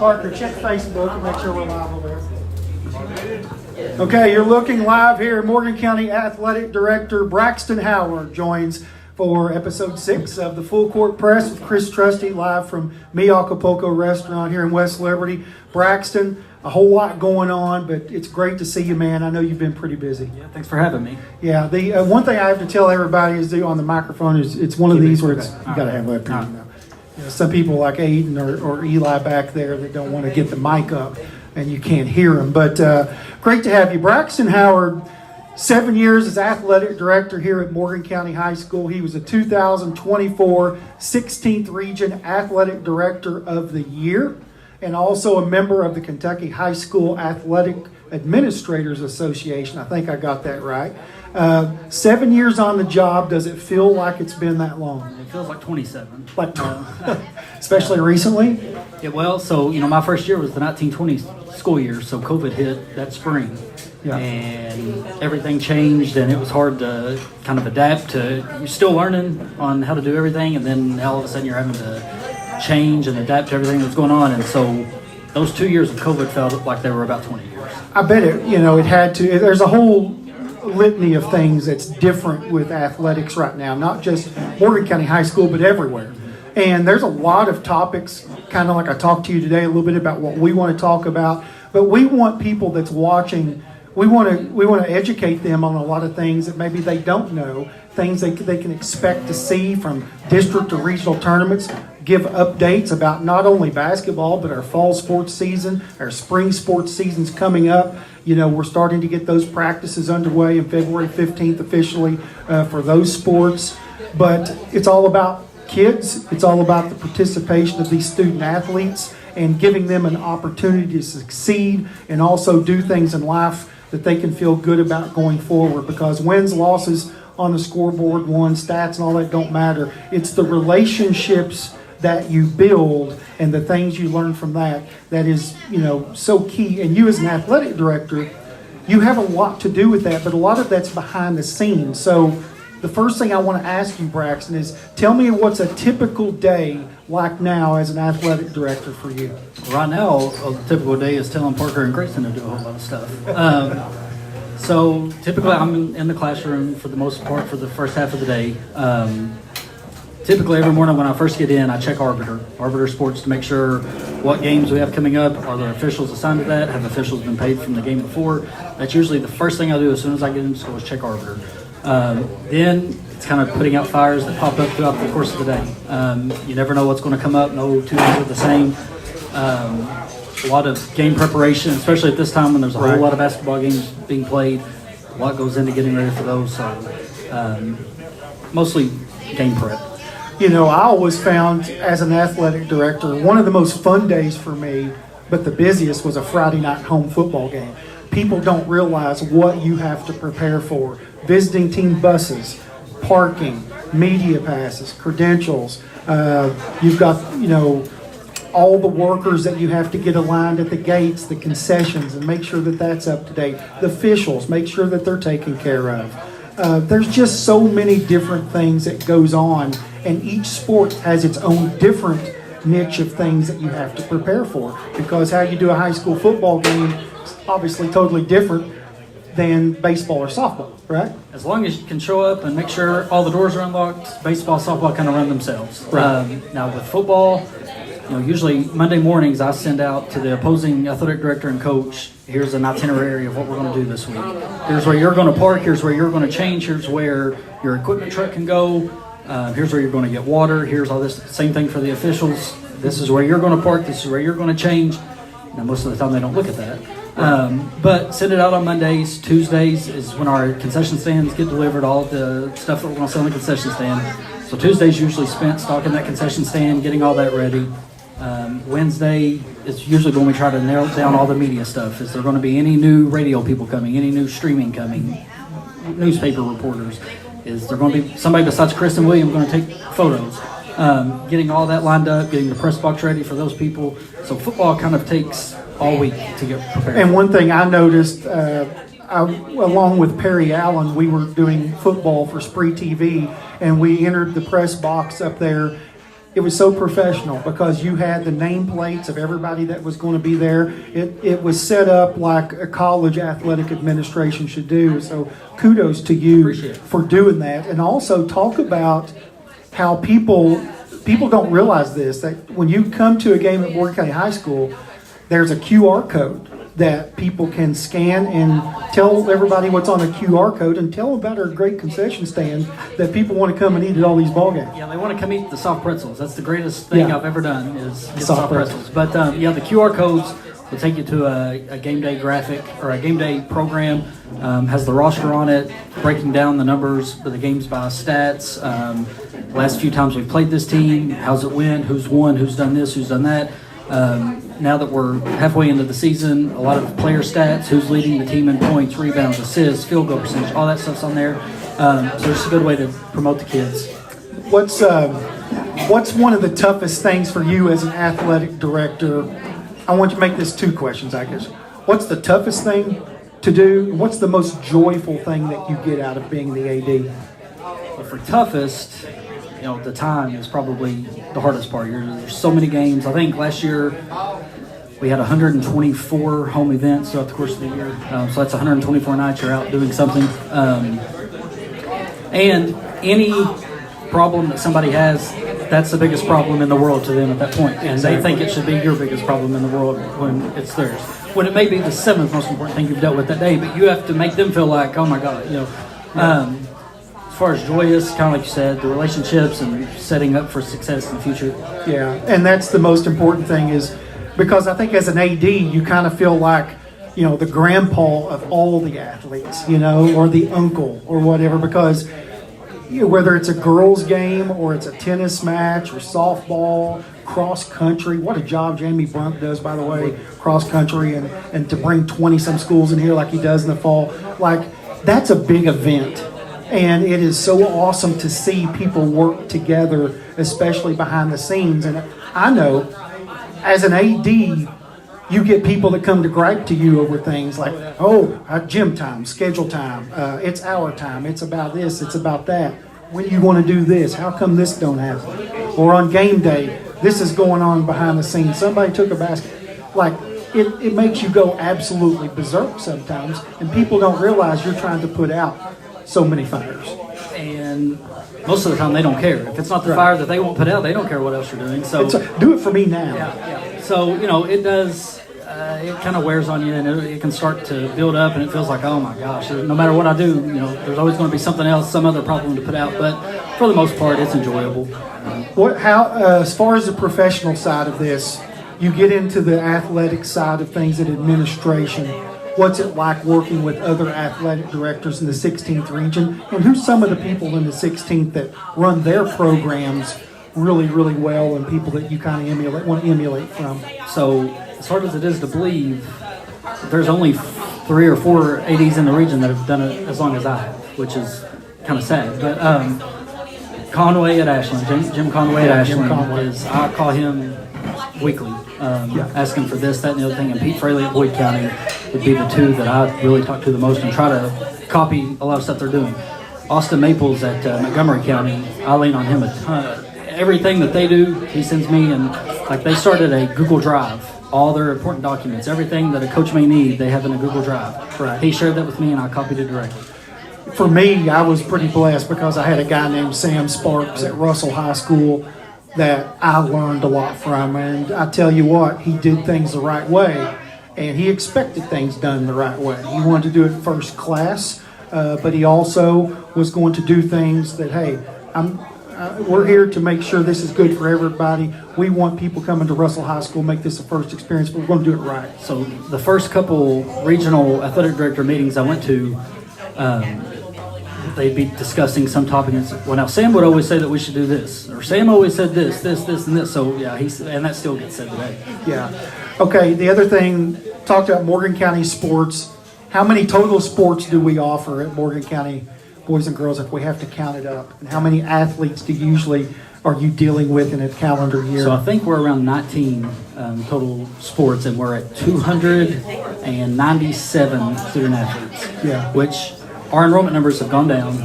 Parker, check Facebook and make sure we're live over there. Okay, you're looking live here. Morgan County Athletic Director Braxton Howard joins for episode 6 of the Full Court Press with Chris Trusty, live from Mi Acapulco Restaurant here in West Liberty. Braxton, a whole lot going on, but it's great to see you, man. I know you've been pretty busy. Yeah, thanks for having me. Yeah, the one thing I have to tell everybody is on the microphone is it's one of these where it's, you got to have left hand now. You know, some people like Aiden or Eli back there that don't want to get the mic up and you can't hear them. But great to have you. Braxton Howard, 7 years as athletic director here at Morgan County High School. He was a 2024 16th Region Athletic Director of the Year, and also a member of the Kentucky High School Athletic Administrators Association. I think I got that right. 7 years on the job. Does it feel like it's been that long? It feels like 27. Like, especially recently? Yeah, well, so, my first year was the 1920 school year, so COVID hit that spring. Yeah. And everything changed, and it was hard to kind of adapt to. You're still learning on how to do everything, and then all of a sudden you're having to change and adapt to everything that's going on. And so those 2 years of COVID felt like they were about 20 years. I bet it had to. There's a whole litany of things that's different with athletics right now, not just Morgan County High School, but everywhere. And there's a lot of topics, kind of like I talked to you today, a little bit about what we want to talk about. But we want people that's watching, we want to educate them on a lot of things that maybe they don't know, things they can expect to see from district or regional tournaments, give updates about not only basketball, but our fall sports season, our spring sports season's coming up. We're starting to get those practices underway on February 15th officially for those sports. But it's all about kids. It's all about the participation of these student athletes and giving them an opportunity to succeed and also do things in life that they can feel good about going forward, because wins, losses on the scoreboard, stats and all that don't matter. It's the relationships that you build and the things you learn from that is, so key. And you as an athletic director, you have a lot to do with that, but a lot of that's behind the scenes. So the first thing I want to ask you, Braxton, is tell me what's a typical day like now as an athletic director for you. Right now, a typical day is telling Parker and Grayson to do a whole lot of stuff. So typically I'm in the classroom for the most part for the first half of the day. Typically every morning when I first get in, I check Arbiter Sports to make sure what games we have coming up. Are there officials assigned to that? Have officials been paid from the game before? That's usually the first thing I do as soon as I get into school is check Arbiter. Then it's kind of putting out fires that pop up throughout the course of the day. You never know what's going to come up. No 2 days are the same. A lot of game preparation, especially at this time when there's a whole lot of basketball games being played. A lot goes into getting ready for those. So mostly game prep. I always found as an athletic director, one of the most fun days for me, but the busiest, was a Friday night home football game. People don't realize what you have to prepare for. Visiting team buses, parking, media passes, credentials. You've got, all the workers that you have to get aligned at the gates, the concessions, and make sure that that's up to date. The officials, make sure that they're taken care of. There's just so many different things that goes on, and each sport has its own different niche of things that you have to prepare for, because how you do a high school football game is obviously totally different than baseball or softball, right? As long as you can show up and make sure all the doors are unlocked, baseball, softball kind of run themselves. Right. Now with football, usually Monday mornings I send out to the opposing athletic director and coach, here's an itinerary of what we're going to do this week. Here's where you're going to park, here's where you're going to change, here's where your equipment truck can go, here's where you're going to get water, here's all this. Same thing for the officials. This is where you're going to park, this is where you're going to change. Now most of the time they don't look at that. But send it out on Mondays. Tuesdays is when our concession stands get delivered, all the stuff that we're going to sell in the concession stand. So Tuesday's usually spent stocking that concession stand, getting all that ready. Wednesday is usually when we try to narrow down all the media stuff. Is there going to be any new radio people coming, any new streaming coming, newspaper reporters? Is there going to be somebody besides Chris and William going to take photos? Getting all that lined up, getting the press box ready for those people. So football kind of takes all week to get prepared. And one thing I noticed, along with Perry Allen, we were doing football for Spree TV, and we entered the press box up there It was so professional because you had the nameplates of everybody that was going to be there. It was set up like a college athletic administration should do. So kudos to you for doing that. And also talk about how people don't realize this, that when you come to a game at Morgan County High School, there's a QR code that people can scan and tell everybody what's on the QR code and tell them about our great concession stand that people want to come and eat at all these ball games. Yeah, they want to come eat the soft pretzels. That's the greatest thing I've ever done is get soft pretzels. But the QR codes will take you to a game day graphic or a game day program. Has the roster on it, breaking down the numbers for the games by stats. Last few times we've played this team, how's it went, who's won, who's done this, who's done that. Now that we're halfway into the season, a lot of player stats, who's leading the team in points, rebounds, assists, field goal percentage, all that stuff's on there. So it's a good way to promote the kids. What's one of the toughest things for you as an athletic director? I want you to make this 2 questions, I guess. What's the toughest thing to do? What's the most joyful thing that you get out of being the AD? But for toughest, the time is probably the hardest part. There's so many games. I think last year we had 124 home events throughout the course of the year. So that's 124 nights you're out doing something. And any problem that somebody has, that's the biggest problem in the world to them at that point. And they think it should be your biggest problem in the world when it's theirs. When it may be the 7th most important thing you've dealt with that day, but you have to make them feel like, oh my God, as far as joyous, kind of like you said, the relationships and setting up for success in the future. Yeah, and that's the most important thing is because I think as an AD, you kind of feel like, the grandpa of all the athletes, or the uncle or whatever, because whether it's a girls game or it's a tennis match or softball, cross country, what a job Jamie Brunk does, by the way, cross country, and to bring 20-some schools in here like he does in the fall, like that's a big event. And it is so awesome to see people work together, especially behind the scenes. And I know, as an AD, you get people that come to gripe to you over things like, gym time, schedule time, it's our time, it's about this, it's about that. When do you want to do this? How come this don't happen? Or on game day, this is going on behind the scenes. Somebody took a basket. Like, it makes you go absolutely berserk sometimes, and people don't realize you're trying to put out so many fires. And most of the time they don't care. If it's not the fire that they won't put out, they don't care what else you're doing. So do it for me now. Yeah. So, it does, it kind of wears on you, and it can start to build up, and it feels like, oh my gosh, no matter what I do, there's always going to be something else, some other problem to put out. But for the most part, it's enjoyable. As far as the professional side of this, you get into the athletic side of things at administration. What's it like working with other athletic directors in the 16th region? And who's some of the people in the 16th that run their programs really, really well and people that you kind of want to emulate from? So, as hard as it is to believe, there's only 3 or 4 ADs in the region that have done it as long as I have, which is kind of sad. But Conway at Ashland, Jim Conway at Ashland, I call him weekly, asking for this, that, and the other thing. And Pete Fraley at Boyd County would be the 2 that I really talk to the most and try to copy a lot of stuff they're doing. Austin Maples at Montgomery County, I lean on him a ton. Everything that they do, he sends me, and like they started a Google Drive. All their important documents, everything that a coach may need, they have in a Google Drive. Right. He shared that with me, and I copied it directly. For me, I was pretty blessed because I had a guy named Sam Sparks at Russell High School that I learned a lot from. And I tell you what, he did things the right way, and he expected things done the right way. He wanted to do it first class, but he also was going to do things that, hey, we're here to make sure this is good for everybody. We want people coming to Russell High School, make this a first experience, but we're going to do it right. So the first couple regional athletic director meetings I went to, they'd be discussing some topic and say, well, now Sam would always say that we should do this, or Sam always said this, and this. So yeah, and that still gets said today. Yeah. Okay. The other thing, talked about Morgan County sports. How many total sports do we offer at Morgan County boys and girls if we have to count it up? And how many athletes are you dealing with in a calendar year? So I think we're around 19 total sports, and we're at 297 student athletes. Yeah. Which our enrollment numbers have gone down.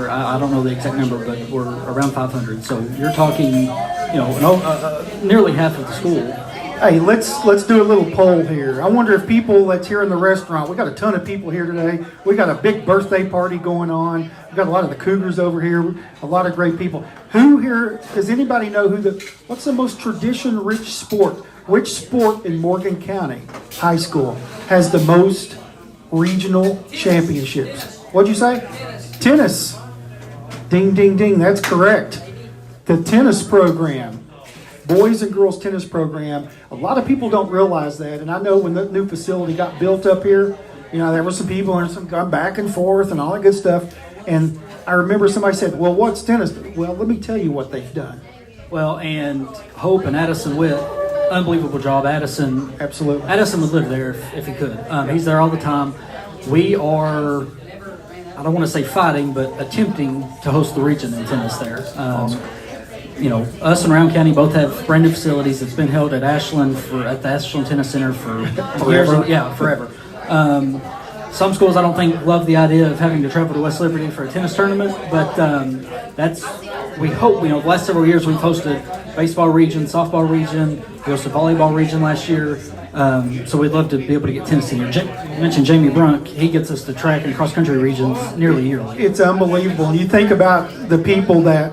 I don't know the exact number, but we're around 500. So you're talking nearly half of the school. Hey, let's do a little poll here. I wonder if people that's here in the restaurant, we got a ton of people here today. We got a big birthday party going on. We got a lot of the Cougars over here, a lot of great people. Who here, does anybody know what's the most tradition-rich sport? Which sport in Morgan County High School has the most regional championships? What'd you say? Tennis. Ding, ding, ding, that's correct. The tennis program. Boys and girls tennis program. A lot of people don't realize that, and I know when the new facility got built up here, there were some people and some going back and forth and all that good stuff. And I remember somebody said, "Well, what's tennis?" Well, let me tell you what they've done. Well, and Hope and Addison Witt, unbelievable job. Addison, absolutely. Addison would live there if he could. He's there all the time. We are, I don't want to say fighting, but attempting to host the region in tennis there. Awesome. Us and Round County both have brand new facilities. It's been held at Ashland at the Ashland Tennis Center for forever. Yeah, forever. Some schools I don't think love the idea of having to travel to West Liberty for a tennis tournament, but we hope. The last several years we've hosted baseball region, softball region, we hosted volleyball region last year. So we'd love to be able to get tennis in here. You mentioned Jamie Brunk. He gets us to track and cross country regions nearly yearly. It's unbelievable. And you think about the people that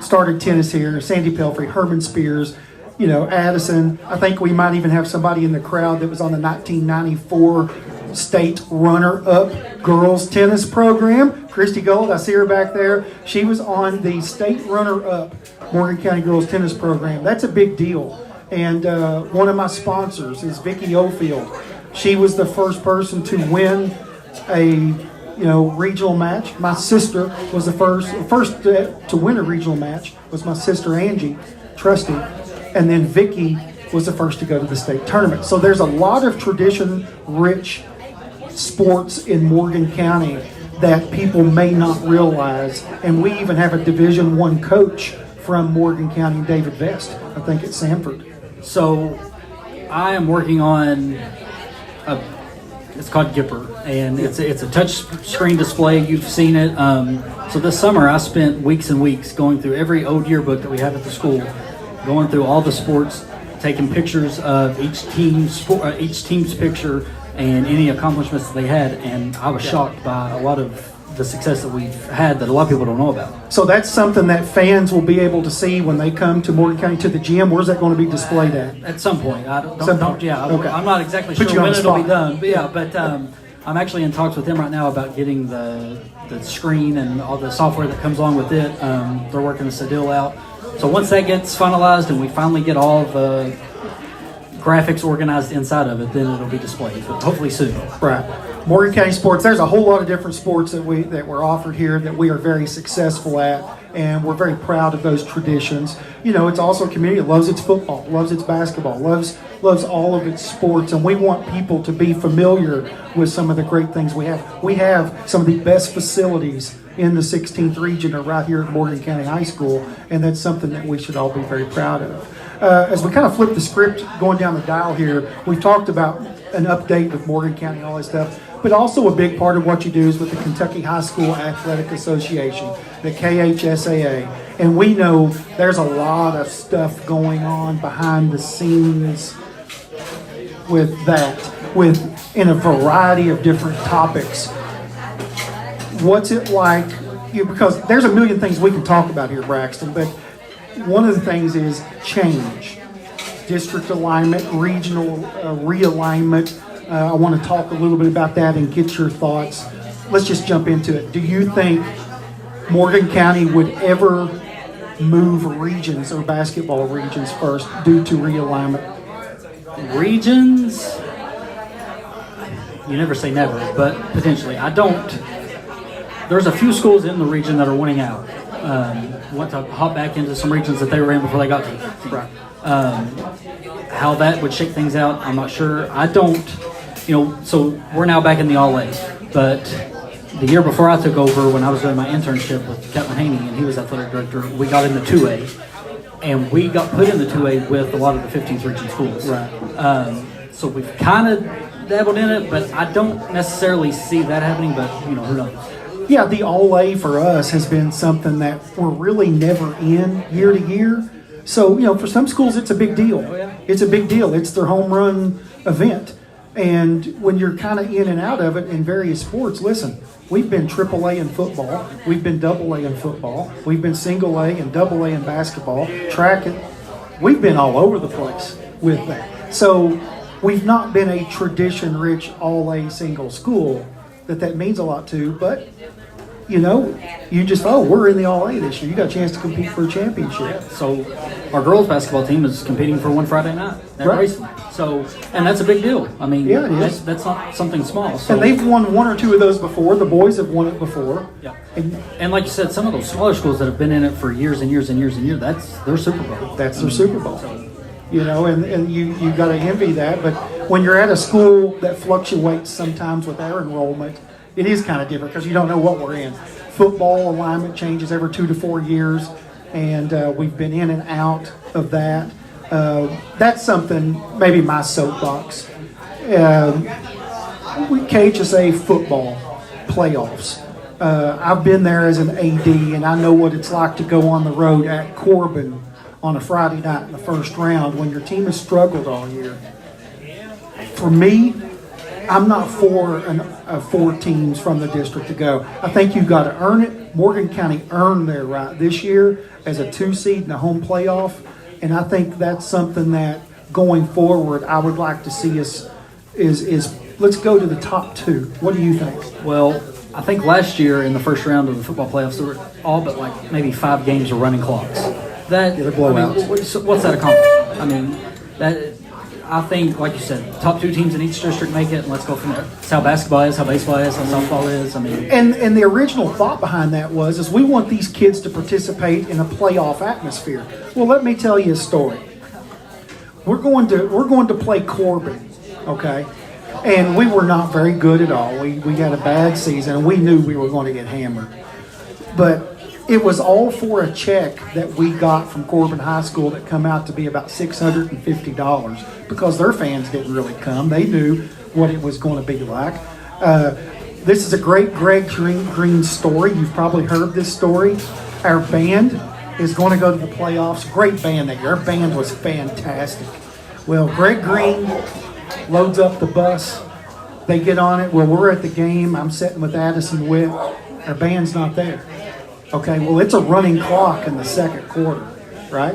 started tennis here: Sandy Pelfrey, Herman Spears, Addison. I think we might even have somebody in the crowd that was on the 1994 state runner-up girls tennis program. Christy Gold, I see her back there. She was on the state runner-up Morgan County girls tennis program. That's a big deal. And one of my sponsors is Vicki Ofield. She was the first person to win a regional match. My sister was the first to win a regional match was my sister Angie Trusty, and then Vicki was the first to go to the state tournament. So there's a lot of tradition-rich sports in Morgan County that people may not realize, and we even have a Division I coach from Morgan County, David Vest, I think at Sanford. So I am working on it's called Gipper, and it's a touch screen display. You've seen it. So this summer I spent weeks and weeks going through every old yearbook that we have at the school, going through all the sports, taking pictures of each team's picture and any accomplishments that they had, and I was shocked by a lot of the success that we've had that a lot of people don't know about. So that's something that fans will be able to see when they come to Morgan County to the gym. Where's that going to be displayed at? At some point. Okay. I'm not exactly sure when it'll be done. But I'm actually in talks with them right now about getting the screen and all the software that comes along with it. They're working this deal out. So once that gets finalized and we finally get all the graphics organized inside of it, then it'll be displayed, but hopefully soon. Right. Morgan County sports, there's a whole lot of different sports that we're offered here that we are very successful at, and we're very proud of those traditions. It's also a community that loves its football, loves its basketball, loves all of its sports, and we want people to be familiar with some of the great things we have. We have some of the best facilities in the 16th region are right here at Morgan County High School, and that's something that we should all be very proud of. As we kind of flip the script going down the dial here, we've talked about an update with Morgan County, all that stuff, but also a big part of what you do is with the Kentucky High School Athletic Association, the KHSAA, and we know there's a lot of stuff going on behind the scenes with that, in a variety of different topics. What's it like? Because there's a million things we can talk about here, Braxton, but one of the things is change, district alignment, regional realignment. I want to talk a little bit about that and get your thoughts. Let's just jump into it. Do you think Morgan County would ever move regions or basketball regions first due to realignment? Regions? You never say never, but potentially. I don't. There's a few schools in the region that are winning out. Want to hop back into some regions that they were in before they got to. Right. How that would shake things out, I'm not sure. I don't, so we're now back in the All-A, but the year before I took over, when I was doing my internship with Captain Haney, and he was athletic director, we got in the 2A, and we got put in the 2A with a lot of the 15th region schools. Right. So we've kind of dabbled in it, but I don't necessarily see that happening, but, who knows. Yeah, the All-A for us has been something that we're really never in year to year. So, for some schools, it's a big deal. Oh, yeah. It's a big deal. It's their home run event. And when you're kind of in and out of it in various sports, listen, we've been AAA in football. We've been AA in football. We've been single A and AA in basketball, track it. We've been all over the place with that. So we've not been a tradition-rich all-A single school that means a lot to, but you just, we're in the All-A this year. You got a chance to compete for a championship. So our girls basketball team is competing for one Friday night at Right. Braxton. So, and that's a big deal. I mean, Yeah, it is. that's not something small. So, And they've won one or two of those before. The boys have won it before. yeah. And And like you said, some of those smaller schools that have been in it for years and years and years and years, that's their Super Bowl. that's their Super Bowl. And you got to envy that. But when you're at a school that fluctuates sometimes with our enrollment, it is kind of different because you don't know what we're in. Football alignment changes every 2 to 4 years, and we've been in and out of that. That's something, maybe my soapbox. KHSA football playoffs. I've been there as an AD, and I know what it's like to go on the road at Corbin on a Friday night in the first round when your team has struggled all year. For me, I'm not for 4 teams from the district to go. I think you've got to earn it. Morgan County earned their right this year as a 2 seed in a home playoff, and I think that's something that going forward I would like to see us is let's go to the top 2. What do you think? Well, I think last year in the first round of the football playoffs, there were all but like maybe 5 games of running clocks. That Yeah, they're blowouts. what's that accomplish? I mean, that I think, like you said, top 2 teams in each district make it, and let's go from there. It's how basketball is, how baseball is, how softball is. I mean, And the original thought behind that is we want these kids to participate in a playoff atmosphere. Well, let me tell you a story. We're going to play Corbin, okay? And we were not very good at all. We had a bad season, and we knew we were going to get hammered. But it was all for a check that we got from Corbin High School that come out to be about $650 because their fans didn't really come. They knew what it was going to be like. This is a great Greg Green story. You've probably heard this story. Our band is going to go to the playoffs. Great band that year. Our band was fantastic. Well, Greg Green loads up the bus. They get on it. Well, we're at the game. I'm sitting with Addison Witt. Our band's not there. Okay, well, it's a running clock in the second quarter, right?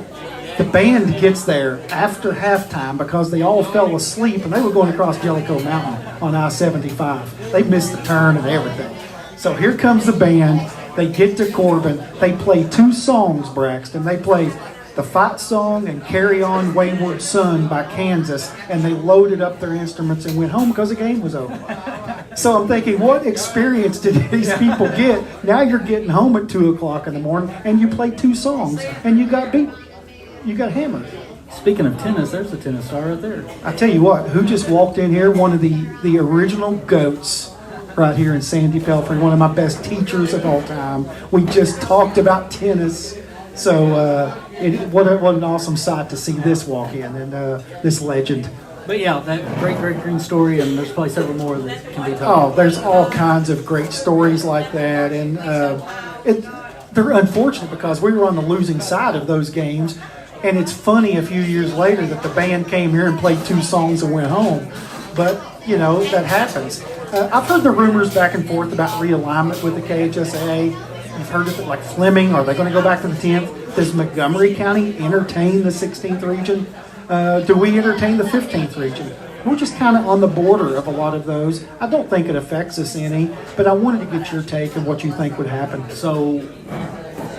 The band gets there after halftime because they all fell asleep and they were going across Jellicoe Mountain on I-75. They missed the turn and everything. So here comes the band. They get to Corbin. They play 2 songs, Braxton. They play the fight song and Carry On Wayward Son by Kansas, and they loaded up their instruments and went home because the game was over. So I'm thinking, what experience did these people get? Now you're getting home at 2 o'clock in the morning and you played 2 songs and you got beat. You got hammered. speaking of tennis, there's a tennis star right there. I tell you what, who just walked in here? One of the original GOATs right here in Sandy Pelfrey, one of my best teachers of all time. We just talked about tennis. So what an awesome sight to see this walk in and this legend. But yeah, that great Green story, and there's probably several more that can be told. Oh, there's all kinds of great stories like that, and they're unfortunate because we were on the losing side of those games, and it's funny a few years later that the band came here and played 2 songs and went home. But, you know, that happens. I've heard the rumors back and forth about realignment with the KHSA. You've heard of it, like Fleming. Are they going to go back to the 10th? Does Montgomery County entertain the 16th region? Do we entertain the 15th region? We're just kind of on the border of a lot of those. I don't think it affects us any, but I wanted to get your take on what you think would happen. So,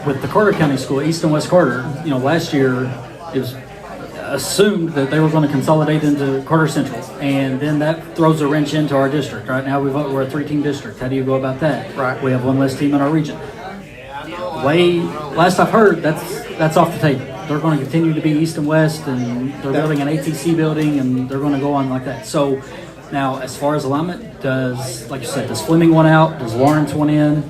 with the Carter County School, East and West Carter, you know, last year it was assumed that they were going to consolidate into Carter Central, and then that throws a wrench into our district. Right now we're a 3-team district. How do you go about that? Right. We have one less team in our region. Last I've heard, that's off the table. They're going to continue to be East and West, and they're building an ATC building, and they're going to go on like that. So now, as far as alignment, like you said, does Fleming one out? Does Lawrence one in?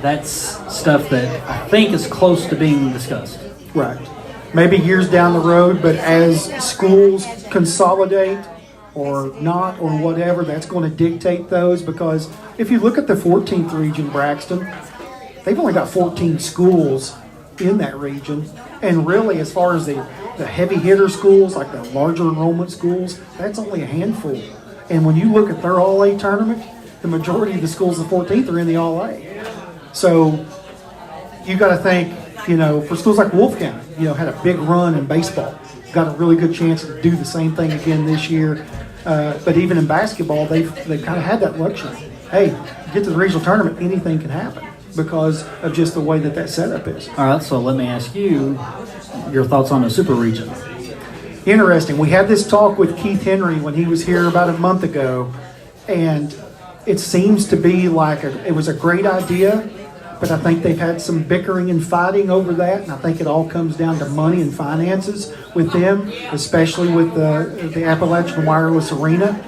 That's stuff that I think is close to being discussed. Right. Maybe years down the road, but as schools consolidate or not or whatever, that's going to dictate those, because if you look at the 14th region, Braxton, they've only got 14 schools in that region. And really, as far as the heavy hitter schools, like the larger enrollment schools, that's only a handful. And when you look at their All-A tournament, the majority of the schools, the 14th, are in the All-A. So you got to think, for schools like Wolf County, had a big run in baseball, got a really good chance to do the same thing again this year. But even in basketball, they've kind of had that luxury. Hey, get to the regional tournament, anything can happen because of just the way that setup is. All right, so let me ask you your thoughts on the super region. Interesting. We had this talk with Keith Henry when he was here about a month ago, and it seems to be like it was a great idea, but I think they've had some bickering and fighting over that, and I think it all comes down to money and finances with them, especially with the Appalachian Wireless Arena.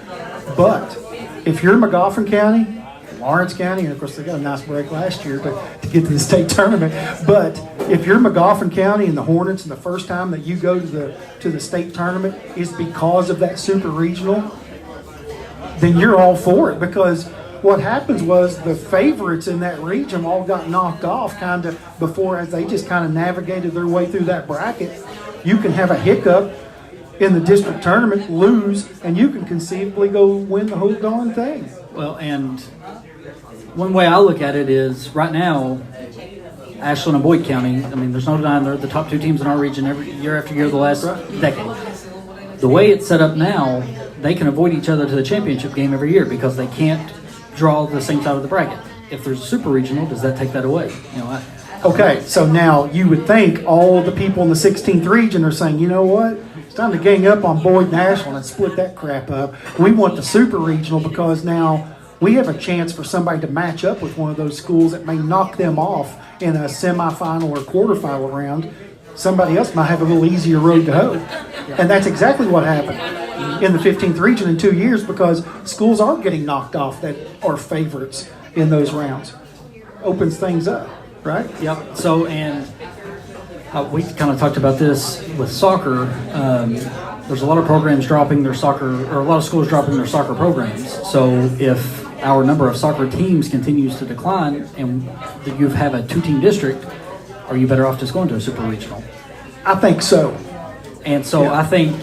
But if you're Magoffin County, Lawrence County, and of course they got a nice break last year to get to the state tournament. But if you're Magoffin County and the Hornets, and the first time that you go to the state tournament is because of that super regional, then you're all for it. Because what happens was the favorites in that region all got knocked off kind of before, as they just kind of navigated their way through that bracket. You can have a hiccup in the district tournament, lose, and you can conceivably go win the whole darn thing. Well, and one way I look at it is right now, Ashland and Boyd County, there's no denying they're the top two teams in our region every year after year the last decade. The way it's set up now, they can avoid each other to the championship game every year because they can't draw the same side of the bracket. If there's a super regional, does that take that away? Okay, so now you would think all the people in the 16th region are saying, you know what? It's time to gang up on Boyd and Ashland and split that crap up. We want the super regional because now we have a chance for somebody to match up with one of those schools that may knock them off in a semifinal or quarterfinal round. Somebody else might have a little easier road to hoe. And that's exactly what happened in the 15th region in 2 years because schools are getting knocked off that are favorites in those rounds. Opens things up, right? Yep. So, and we kind of talked about this with soccer. There's a lot of programs dropping their soccer, or a lot of schools dropping their soccer programs. So if our number of soccer teams continues to decline and you have a two-team district, are you better off just going to a super regional? I think so. And so I think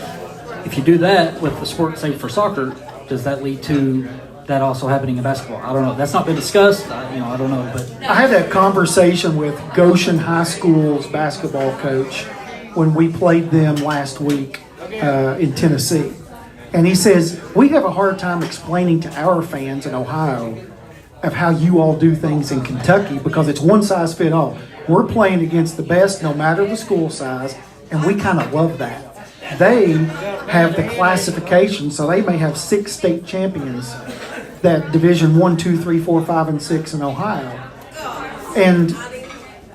if you do that with the sport, say for soccer, does that lead to that also happening in basketball? I don't know. That's not been discussed. I don't know. But I had that conversation with Goshen High School's basketball coach when we played them last week in Tennessee. And he says, we have a hard time explaining to our fans in Ohio of how you all do things in Kentucky because it's one size fit all. We're playing against the best no matter the school size, and we kind of love that. They have the classification, so they may have 6 state champions that Division 1, 2, 3, 4, 5, and 6 in Ohio. And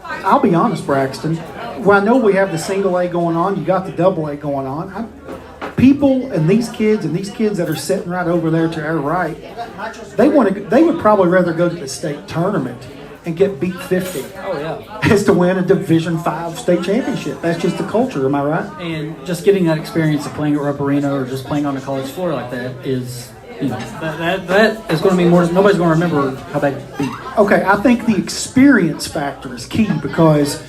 I'll be honest, Braxton, well, I know we have the single A going on, you got the double A going on. People and these kids that are sitting right over there to our right, they would probably rather go to the state tournament and get beat 50 as to win a Division 5 state championship. That's just the culture, am I right? And just getting that experience of playing at Rupp Arena or just playing on the college floor like that is, that is going to be more, nobody's going to remember how bad you beat. Okay, I think the experience factor is key because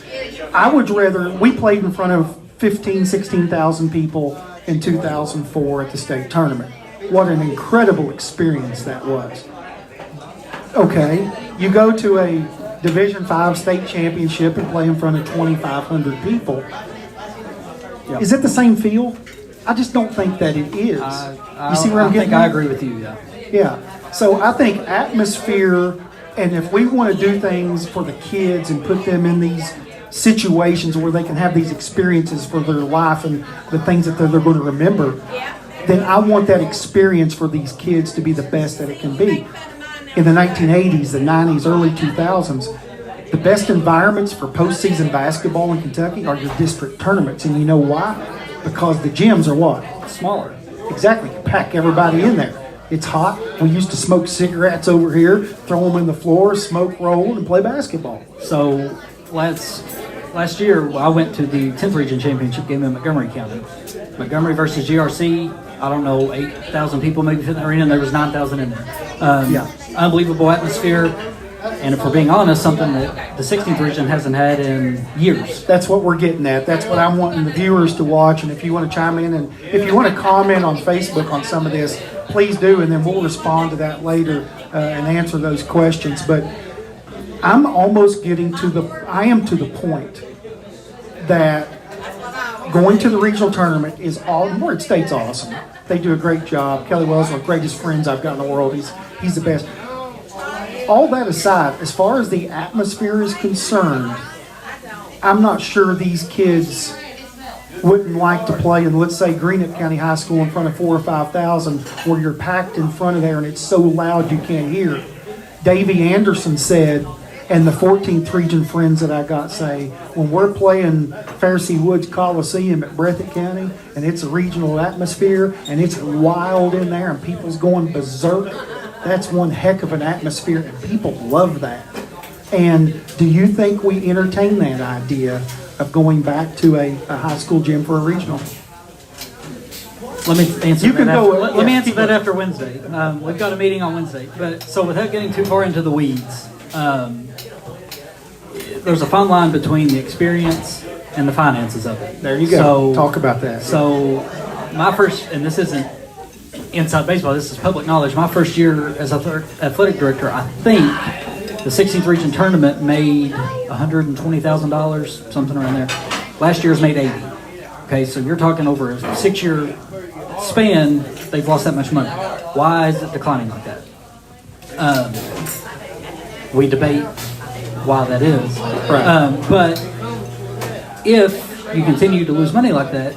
I would rather, we played in front of 15, 16,000 people in 2004 at the state tournament. What an incredible experience that was. Okay, you go to a Division 5 state championship and play in front of 2,500 people. Yep. Is it the same feel? I just don't think that it is. You see where I'm getting at? I agree with you, yeah. Yeah, so I think atmosphere, and if we want to do things for the kids and put them in these situations where they can have these experiences for their life and the things that they're going to remember, then I want that experience for these kids to be the best that it can be. In the 1980s, the 90s, early 2000s, the best environments for postseason basketball in Kentucky are your district tournaments. And you know why? Because the gyms are what? Smaller. Exactly. You pack everybody in there. It's hot. We used to smoke cigarettes over here, throw them in the floor, smoke, roll, and play basketball. So last year, I went to the 10th Region Championship game in Montgomery County. Montgomery versus GRC, I don't know, 8,000 people maybe fit in the arena, and there was 9,000 in there. Unbelievable atmosphere. And if we're being honest, something that the 16th region hasn't had in years. That's what we're getting at. That's what I'm wanting the viewers to watch. And if you want to chime in and if you want to comment on Facebook on some of this, please do. And then we'll respond to that later and answer those questions. But I'm almost getting to the point that going to the regional tournament is all. Ward State's awesome. They do a great job. Kelly Wells is one of the greatest friends I've got in the world. He's the best. All that aside, as far as the atmosphere is concerned, I'm not sure these kids wouldn't like to play in, let's say, Greenup County High School in front of 4,000 or 5,000, where you're packed in front of there and it's so loud you can't hear. Davey Anderson said, and the 14th region friends that I got say, when we're playing Pharisee Woods Coliseum at Breathitt County, and it's a regional atmosphere, and it's wild in there, and people's going berserk, that's one heck of an atmosphere, and people love that. And do you think we entertain that idea of going back to a high school gym for a regional? Let me answer You can that. go- Let me yeah, answer keep that going. after Wednesday. We've got a meeting on Wednesday. But so without getting too far into the weeds, there's a fine line between the experience and the finances of it. There you go. Talk about that. So my first, and this isn't inside baseball, this is public knowledge. My first year as athletic director, I think the 16th region tournament made $120,000, something around there. Last year's made 80. Okay, so you're talking over a 6-year span, they've lost that much money. Why is it declining like that? We debate why that is. Right. But if you continue to lose money like that,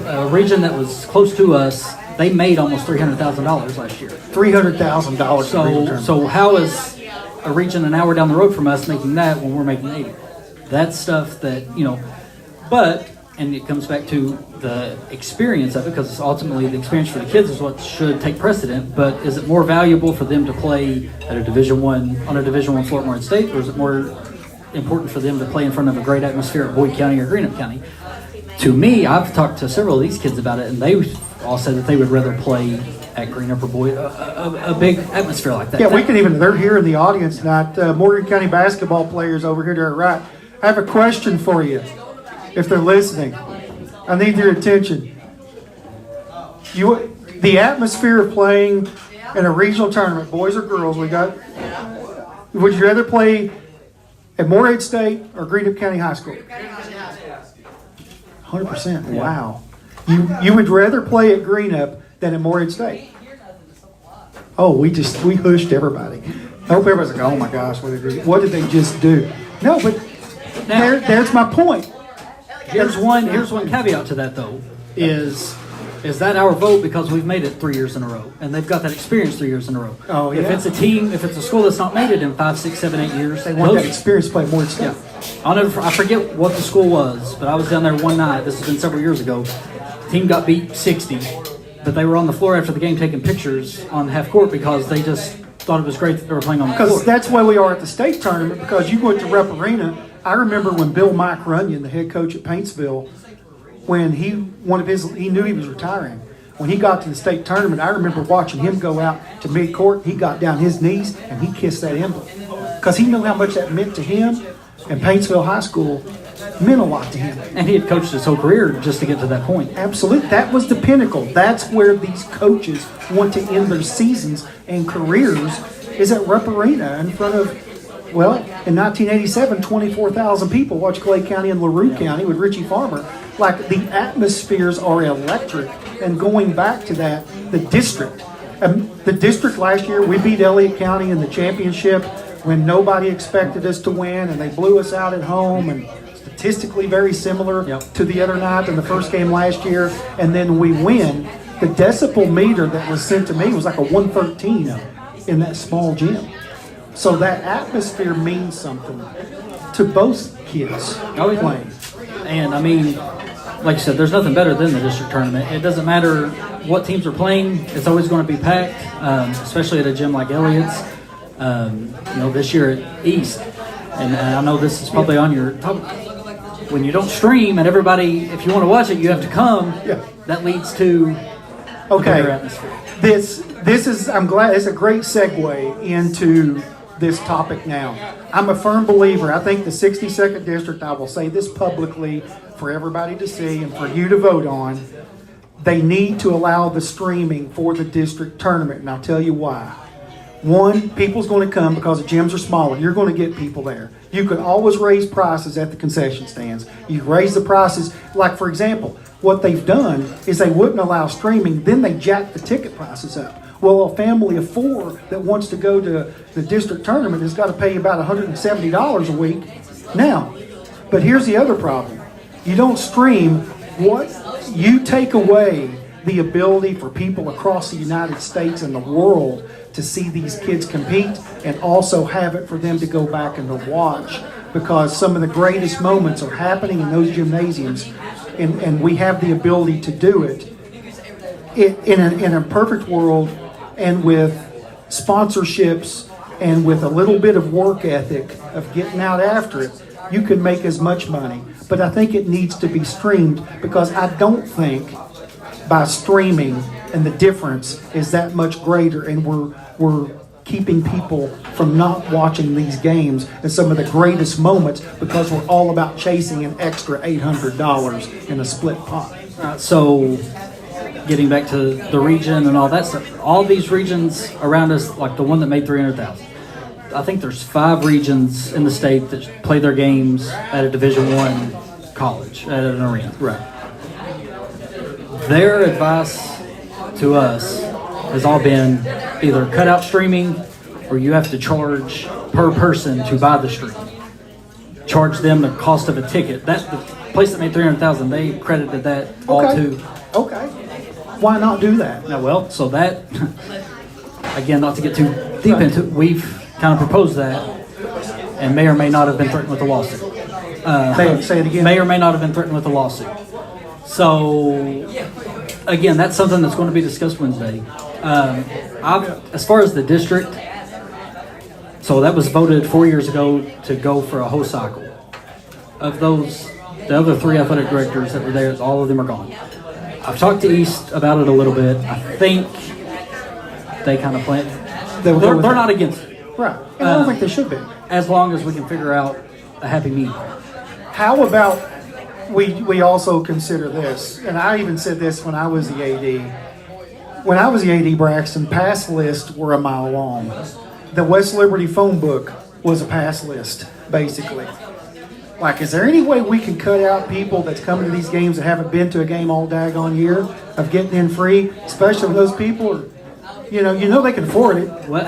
a region that was close to us, they made almost $300,000 last year. $300,000. So how is a region an hour down the road from us making that when we're making 80? That's stuff that, but, and it comes back to the experience of it, because ultimately the experience for the kids is what should take precedent, but is it more valuable for them to play at a Division I, on a Division I floor at Morehead State, or is it more important for them to play in front of a great atmosphere at Boyd County or Greenup County? To me, I've talked to several of these kids about it, and they all said that they would rather play at Greenup or Boyd, a big atmosphere like that. Yeah, we can even, they're here in the audience tonight. Morgan County basketball players over here to our right. I have a question for you, if they're listening. I need your attention. The atmosphere of playing in a regional tournament, boys or girls, would you rather play at Morehead State or Greenup County High School? 100%. Wow. You would rather play at Greenup than at Morehead State? Oh, we hushed everybody. I hope everybody's like, oh my gosh, what did they just do? No, but there's my point. Here's one caveat to that, though, is that our vote because we've made it 3 years in a row, and they've got that experience 3 years in a row. Oh, yeah. If it's a school that's not made it in 5, 6, 7, 8 years, They want that experience to play more stuff. Yeah. I forget what the school was, but I was down there one night. This has been several years ago. The team got beat 60, but they were on the floor after the game taking pictures on half court because they just thought it was great that they were playing on the floor. Because that's why we are at the state tournament, because you go to Rep Arena. I remember when Bill Mike Runyon, the head coach at Paintsville, when he knew he was retiring. When he got to the state tournament, I remember watching him go out to mid-court. He got down his knees and he kissed that emblem because he knew how much that meant to him, and Paintsville High School meant a lot to him. And he had coached his whole career just to get to that point. Absolutely. That was the pinnacle. That's where these coaches want to end their seasons and careers, is at Rep Arena in front of, well, in 1987, 24,000 people watched Clay County and LaRue County with Richie Farmer. Like, the atmospheres are electric. And going back to that, the district last year, we beat Elliott County in the championship when nobody expected us to win, and they blew us out at home, and statistically very similar to the other night in the first game last year. And then we win. The decibel meter that was sent to me was like a 113 in that small gym. So that atmosphere means something to both kids playing. And I mean, like you said, there's nothing better than the district tournament. It doesn't matter what teams are playing; it's always going to be packed, especially at a gym like Elliott's. This year at East, and I know this is probably on your top. When you don't stream and everybody, if you want to watch it, you have to come. Yeah. That leads to a better atmosphere. This is, I'm glad, it's a great segue into this topic now. I'm a firm believer. I think the 62nd District, I will say this publicly for everybody to see and for you to vote on, they need to allow the streaming for the district tournament, and I'll tell you why. One, people's going to come because the gyms are smaller. You're going to get people there. You could always raise prices at the concession stands. You raise the prices, like for example, what they've done is they wouldn't allow streaming, then they jack the ticket prices up. Well, a family of 4 that wants to go to the district tournament has got to pay about $170 a week now. But here's the other problem. You don't stream, what you take away the ability for people across the United States and the world to see these kids compete, and also have it for them to go back and to watch, because some of the greatest moments are happening in those gymnasiums, and we have the ability to do it. In a perfect world, and with sponsorships and with a little bit of work ethic of getting out after it, you can make as much money. But I think it needs to be streamed, because I don't think by streaming and the difference is that much greater, and we're keeping people from not watching these games and some of the greatest moments because we're all about chasing an extra $800 in a split pot. So getting back to the region and all that stuff, all these regions around us, like the one that made 300,000, I think there's 5 regions in the state that play their games at a Division I college, at an arena. Right. Their advice to us has all been either cut out streaming, or you have to charge per person to buy the stream. Charge them the cost of a ticket. That the place that made 300,000, they credited that all to. Okay. Why not do that? Now, well, so that again, not to get too deep into it, we've kind of proposed that, and may or may not have been threatened with a lawsuit. Say it again. May or may not have been threatened with a lawsuit. So, again, that's something that's going to be discussed Wednesday. As far as the district, so that was voted 4 years ago to go for a whole cycle. Of those, the other 3 athletic directors that were there, all of them are gone. I've talked to East about it a little bit. I think they kind of plan. They're not against it. Right. And I don't think they should be. As long as we can figure out a happy medium. How about we also consider this, and I even said this when I was the AD. When I was the AD, Braxton, pass lists were a mile long. The West Liberty phone book was a pass list, basically. Like, is there any way we can cut out people that's coming to these games that haven't been to a game all daggone year of getting in free, especially when those people are, you know they can afford it. What?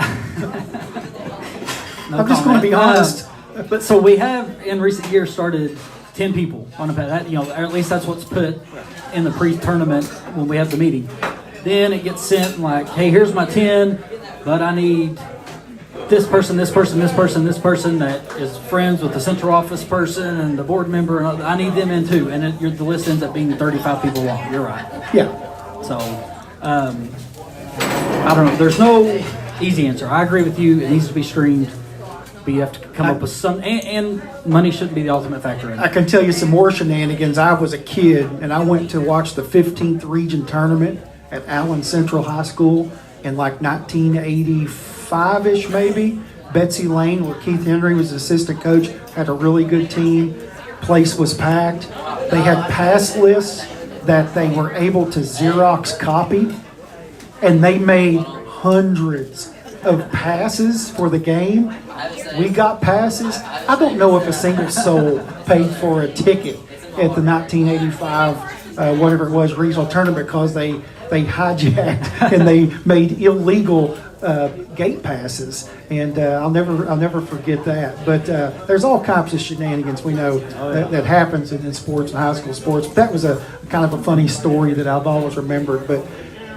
I'm just going to be honest. But so we have in recent years started 10 people on a pass. That, or at least that's what's put in the pre-tournament when we have the meeting. Then it gets sent like, hey, here's my 10, but I need this person, this person, this person, this person that is friends with the central office person and the board member. And I need them in too. And the list ends up being 35 people long. You're right. Yeah. So, I don't know. There's no easy answer. I agree with you. It needs to be streamed. But you have to come up with some, and money shouldn't be the ultimate factor in it. I can tell you some more shenanigans. I was a kid, and I went to watch the 15th region tournament at Allen Central High School in like 1985-ish maybe. Betsy Lane, where Keith Henry was the assistant coach, had a really good team. Place was packed. They had pass lists that they were able to Xerox copy, and they made hundreds of passes for the game. We got passes. I don't know if a single soul paid for a ticket at the 1985 whatever it was regional tournament, because they hijacked and they made illegal gate passes, and I'll never forget that. But there's all kinds of shenanigans we know that happens in sports and high school sports. But that was a kind of a funny story that I've always remembered. But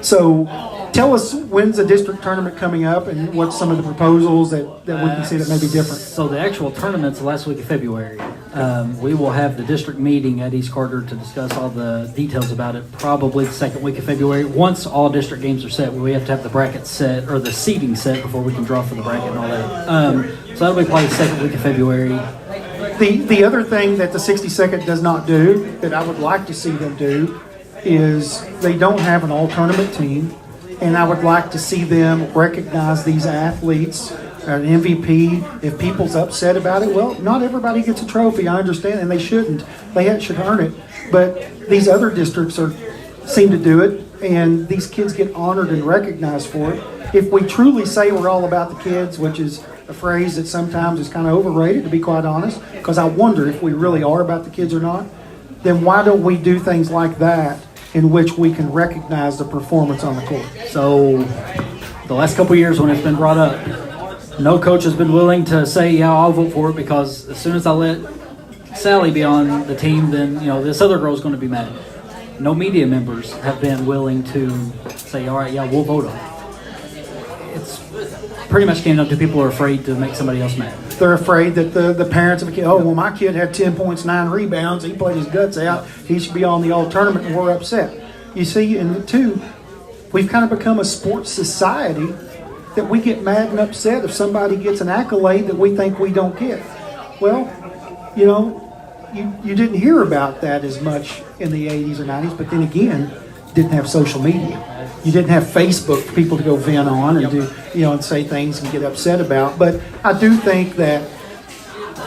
so tell us, when's the district tournament coming up, and what's some of the proposals that we can see that may be different? So the actual tournament's the last week of February. We will have the district meeting at East Carter to discuss all the details about it, probably the second week of February. Once all district games are set, we have to have the bracket set, or the seating set, before we can draw for the bracket and all that. So that'll be probably the second week of February. The other thing that the 62nd does not do, that I would like to see them do, is they don't have an all-tournament team. And I would like to see them recognize these athletes an MVP. If people's upset about it, well, not everybody gets a trophy. I understand, and they shouldn't. They should earn it. But these other districts seem to do it, and these kids get honored and recognized for it. If we truly say we're all about the kids, which is a phrase that sometimes is kind of overrated, to be quite honest, because I wonder if we really are about the kids or not, then why don't we do things like that in which we can recognize the performance on the court? So the last couple of years when it's been brought up, no coach has been willing to say, yeah, I'll vote for it, because as soon as I let Sally be on the team, then this other girl's going to be mad. No media members have been willing to say, all right, yeah, we'll vote on it. It's pretty much came up to people are afraid to make somebody else mad. They're afraid that the parents of a kid, oh, well, my kid had 10 points, 9 rebounds. He played his guts out. He should be on the all-tournament, and we're upset. You see, and two, we've kind of become a sports society that we get mad and upset if somebody gets an accolade that we think we don't get. Well, you didn't hear about that as much in the 80s or 90s, but then again, didn't have social media. You didn't have Facebook for people to go vent on and do, and say things and get upset about. But I do think that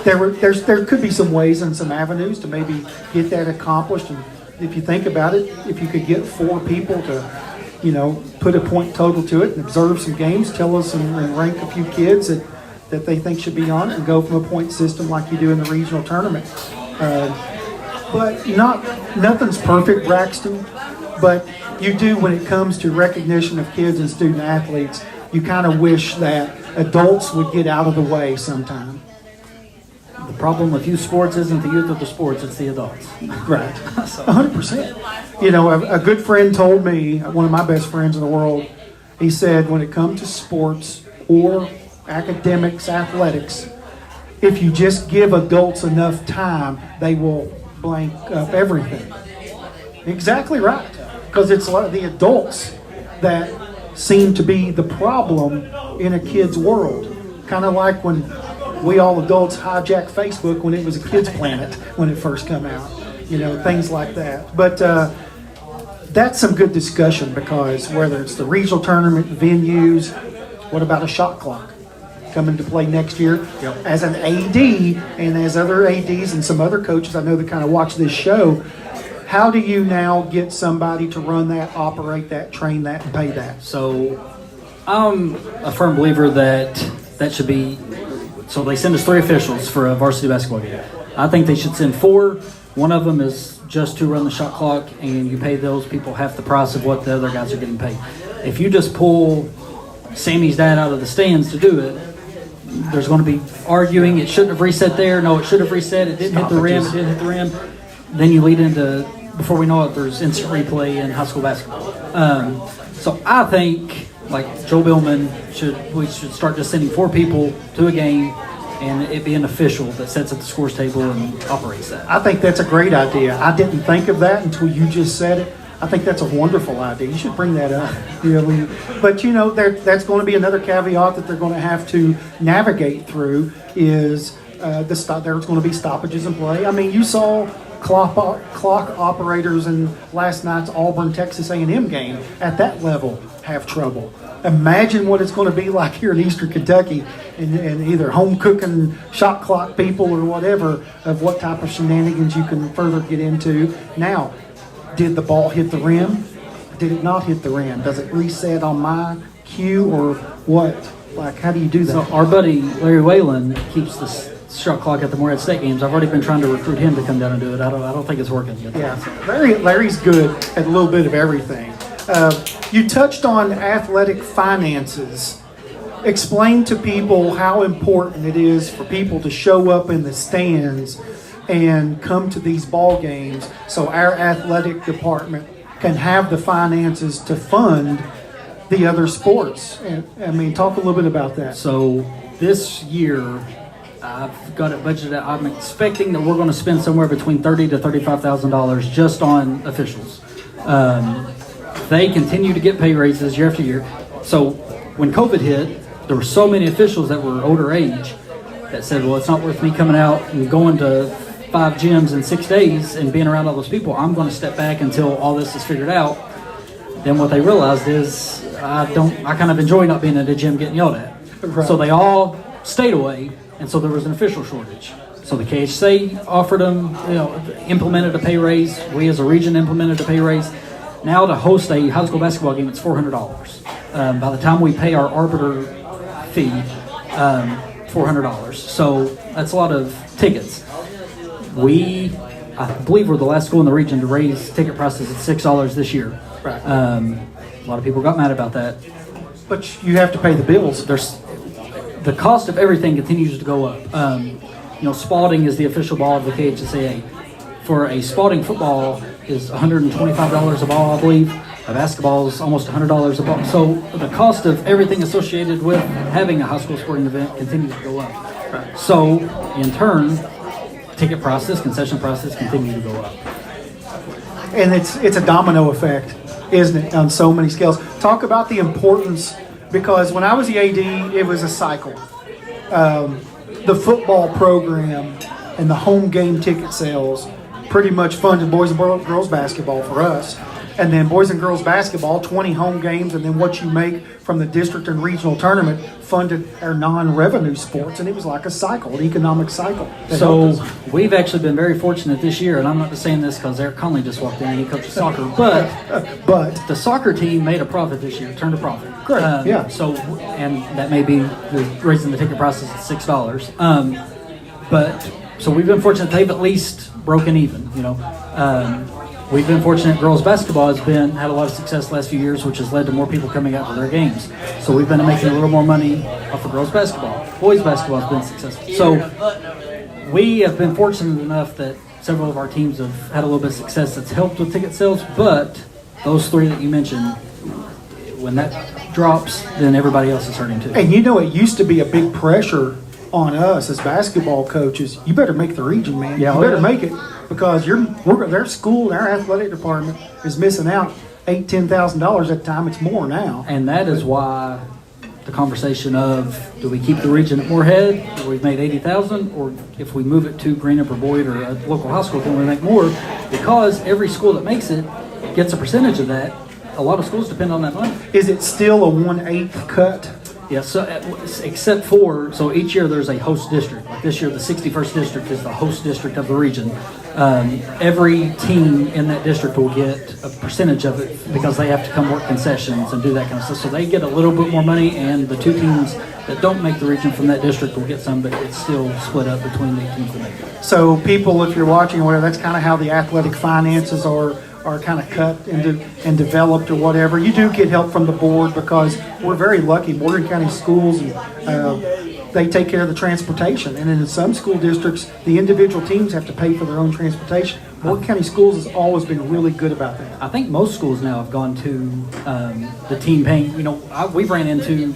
there could be some ways and some avenues to maybe get that accomplished. And if you think about it, if you could get 4 people to, put a point total to it and observe some games, tell us and rank a few kids that they think should be on it, and go from a point system like you do in the regional tournament. But nothing's perfect, Braxton. But you do, when it comes to recognition of kids and student athletes, you kind of wish that adults would get out of the way sometime. The problem with youth sports isn't the youth of the sports, it's the adults. Right. 100%. A good friend told me, one of my best friends in the world, he said when it comes to sports or academics, athletics, if you just give adults enough time, they will blank up everything. Exactly right. Because it's a lot of the adults that seem to be the problem in a kid's world. Kind of like when we all adults hijacked Facebook when it was a kid's planet when it first came out. Things like that. But that's some good discussion, because whether it's the regional tournament, venues, what about a shot clock coming to play next year? Yep. As an AD and as other ADs and some other coaches I know that kind of watch this show, how do you now get somebody to run that, operate that, train that, and pay that? So I'm a firm believer that should be, so they send us 3 officials for a varsity basketball game. I think they should send 4. One of them is just to run the shot clock, and you pay those people half the price of what the other guys are getting paid. If you just pull Sammy's dad out of the stands to do it, there's going to be arguing. It shouldn't have reset there. No, it should have reset. It didn't hit the rim. It didn't hit the rim. Then you lead into, before we know it, there's instant replay in high school basketball. So I think, like Joe Billman, we should start just sending 4 people to a game, and it be an official that sits at the scores table and operates that. I think that's a great idea. I didn't think of that until you just said it. I think that's a wonderful idea. You should bring that up. But that's going to be another caveat that they're going to have to navigate through is there's going to be stoppages in play. I mean, you saw clock operators in last night's Auburn Texas A&M game at that level have trouble. Imagine what it's going to be like here in Eastern Kentucky and either home cooking shot clock people or whatever, of what type of shenanigans you can further get into. Now, did the ball hit the rim? Did it not hit the rim? Does it reset on my cue or what? Like, how do you do that? So our buddy Larry Whalen keeps the shot clock at the Morehead State games. I've already been trying to recruit him to come down and do it. I don't think it's working yet. Yeah, Larry's good at a little bit of everything. You touched on athletic finances. Explain to people how important it is for people to show up in the stands and come to these ball games so our athletic department can have the finances to fund the other sports. And, I mean, talk a little bit about that. So this year, I've got it budgeted. I'm expecting that we're going to spend somewhere between $30,000 to $35,000 just on officials. They continue to get pay raises year after year. So when COVID hit, there were so many officials that were older age that said, well, it's not worth me coming out and going to 5 gyms in 6 days and being around all those people. I'm going to step back until all this is figured out. Then what they realized is I kind of enjoy not being at a gym getting yelled at. Right. So they all stayed away, and so there was an official shortage. So the KHSA offered them, implemented a pay raise. We as a region implemented a pay raise. Now to host a high school basketball game, it's $400. By the time we pay our arbiter fee, $400. So that's a lot of tickets. I believe we're the last school in the region to raise ticket prices at $6 this year. Right. A lot of people got mad about that. But you have to pay the bills. The cost of everything continues to go up. Spalding is the official ball of the KHSAA. For a Spalding football is $125 a ball, I believe. A basketball is almost $100 a ball. So the cost of everything associated with having a high school sporting event continues to go up. Right. So in turn, ticket prices, concession prices continue to go up. And it's a domino effect, isn't it, on so many scales. Talk about the importance, because when I was the AD, it was a cycle. The football program and the home game ticket sales pretty much funded boys and girls basketball for us. And then boys and girls basketball, 20 home games, and then what you make from the district and regional tournament funded our non-revenue sports. And it was like a cycle, an economic cycle. So we've actually been very fortunate this year, and I'm not just saying this because Eric Conley just walked in and he coaches soccer, but the soccer team made a profit this year, turned a profit. Great, yeah. So, and that may be raising the ticket prices at $6. So we've been fortunate they've at least broken even, We've been fortunate girls basketball has had a lot of success the last few years, which has led to more people coming out to their games. So we've been making a little more money off of girls basketball. Boys basketball has been successful. So we have been fortunate enough that several of our teams have had a little bit of success that's helped with ticket sales, but those three that you mentioned, when that drops, then everybody else is hurting too. And it used to be a big pressure on us as basketball coaches. You better make the region, man. Yeah, you better make it, because their school, their athletic department is missing out $8,000-$10,000 at the time. It's more now. And that is why the conversation of, do we keep the region at Moorhead, where we've made $80,000, or if we move it to Greenup or Boyd or a local high school, can we make more? Because every school that makes it gets a percentage of that. A lot of schools depend on that money. Is it still a 1/8 cut? Yeah, so except for, so each year there's a host district. Like this year, the 61st district is the host district of the region. Every team in that district will get a percentage of it because they have to come work concessions and do that kind of stuff. So they get a little bit more money, and the two teams that don't make the region from that district will get some, but it's still split up between the teams that make it. So people, if you're watching or whatever, that's kind of how the athletic finances are kind of cut and developed or whatever. You do get help from the board, because we're very lucky. Morgan County Schools, they take care of the transportation. And in some school districts, the individual teams have to pay for their own transportation. Morgan County Schools has always been really good about that. I think most schools now have gone to the team paying. We've ran into,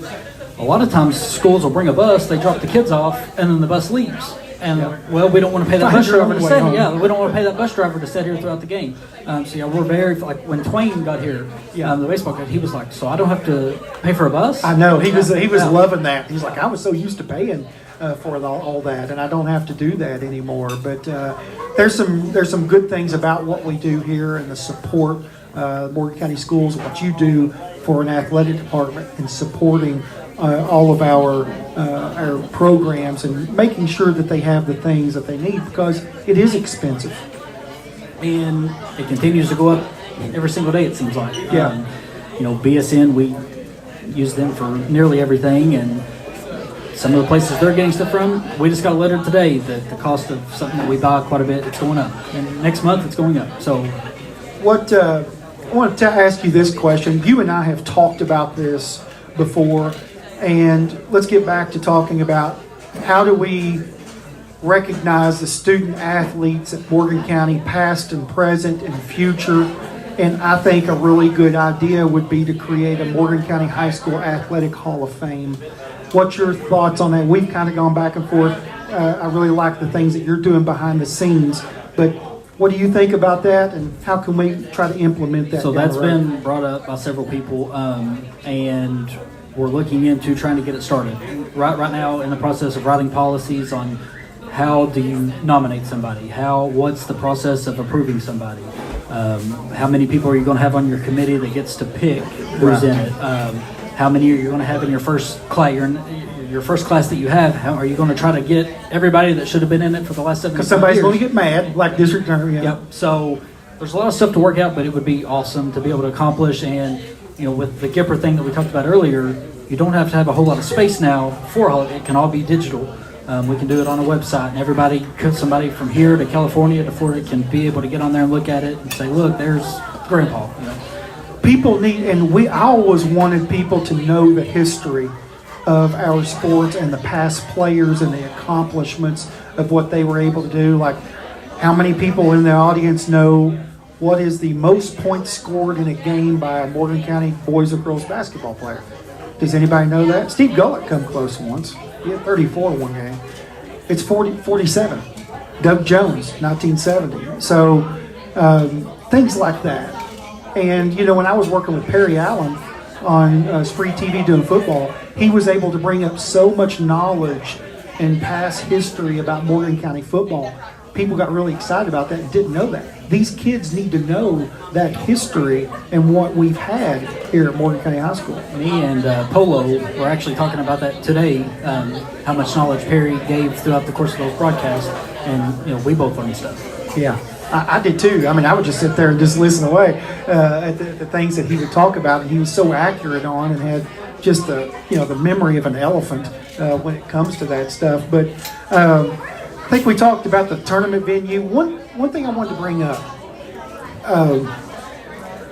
a lot of times schools will bring a bus, they drop the kids off, and then the bus leaves. And we don't want to pay that bus driver to sit here. Yeah, we don't want to pay that bus driver to sit here throughout the game. We're very, like when Twain got here, the baseball coach, he was like, so I don't have to pay for a bus? I know, he was loving that. He's like, I was so used to paying for all that, and I don't have to do that anymore. But there's some good things about what we do here and the support, Morgan County Schools, what you do for an athletic department and supporting all of our programs and making sure that they have the things that they need, because it is expensive. And it continues to go up every single day, it seems like. Yeah. BSN, we use them for nearly everything, and some of the places they're getting stuff from, we just got a letter today that the cost of something that we buy quite a bit, it's going up. And next month it's going up. So I want to ask you this question. You and I have talked about this before, and let's get back to talking about how do we recognize the student athletes at Morgan County, past and present and future. And I think a really good idea would be to create a Morgan County High School Athletic Hall of Fame. What's your thoughts on that? We've kind of gone back and forth. I really like the things that you're doing behind the scenes, but what do you think about that, and how can we try to implement that? So that's been brought up by several people, and we're looking into trying to get it started. Right now, in the process of writing policies on how do you nominate somebody? What's the process of approving somebody? How many people are you going to have on your committee that gets to pick who's in it? How many are you going to have in your first class, your your first class that you have, how are you going to try to get everybody that should have been in it for the last 7 years? Because somebody's going to get mad, like district attorney. Yeah. Yep. So there's a lot of stuff to work out, but it would be awesome to be able to accomplish. And with the Gipper thing that we talked about earlier, you don't have to have a whole lot of space now for all. It can all be digital. We can do it on a website, and somebody from here to California to Florida can be able to get on there and look at it and say, look, there's Grandpa. People need, and I always wanted people to know the history of our sports and the past players and the accomplishments of what they were able to do. Like, how many people in the audience know what is the most points scored in a game by a Morgan County boys or girls basketball player? Does anybody know that? Steve Gullett come close once. He had 34 one game. It's 47. Doug Jones, 1970. So things like that. And, when I was working with Perry Allen on Spree TV doing football, he was able to bring up so much knowledge and past history about Morgan County football. People got really excited about that and didn't know that. These kids need to know that history and what we've had here at Morgan County High School. Me and Polo were actually talking about that today, how much knowledge Perry gave throughout the course of those broadcasts, and we both learned stuff. Yeah, I did too. I mean, I would just sit there and just listen away at the things that he would talk about, and he was so accurate on and had just the memory of an elephant when it comes to that stuff. But I think we talked about the tournament venue. One thing I wanted to bring up,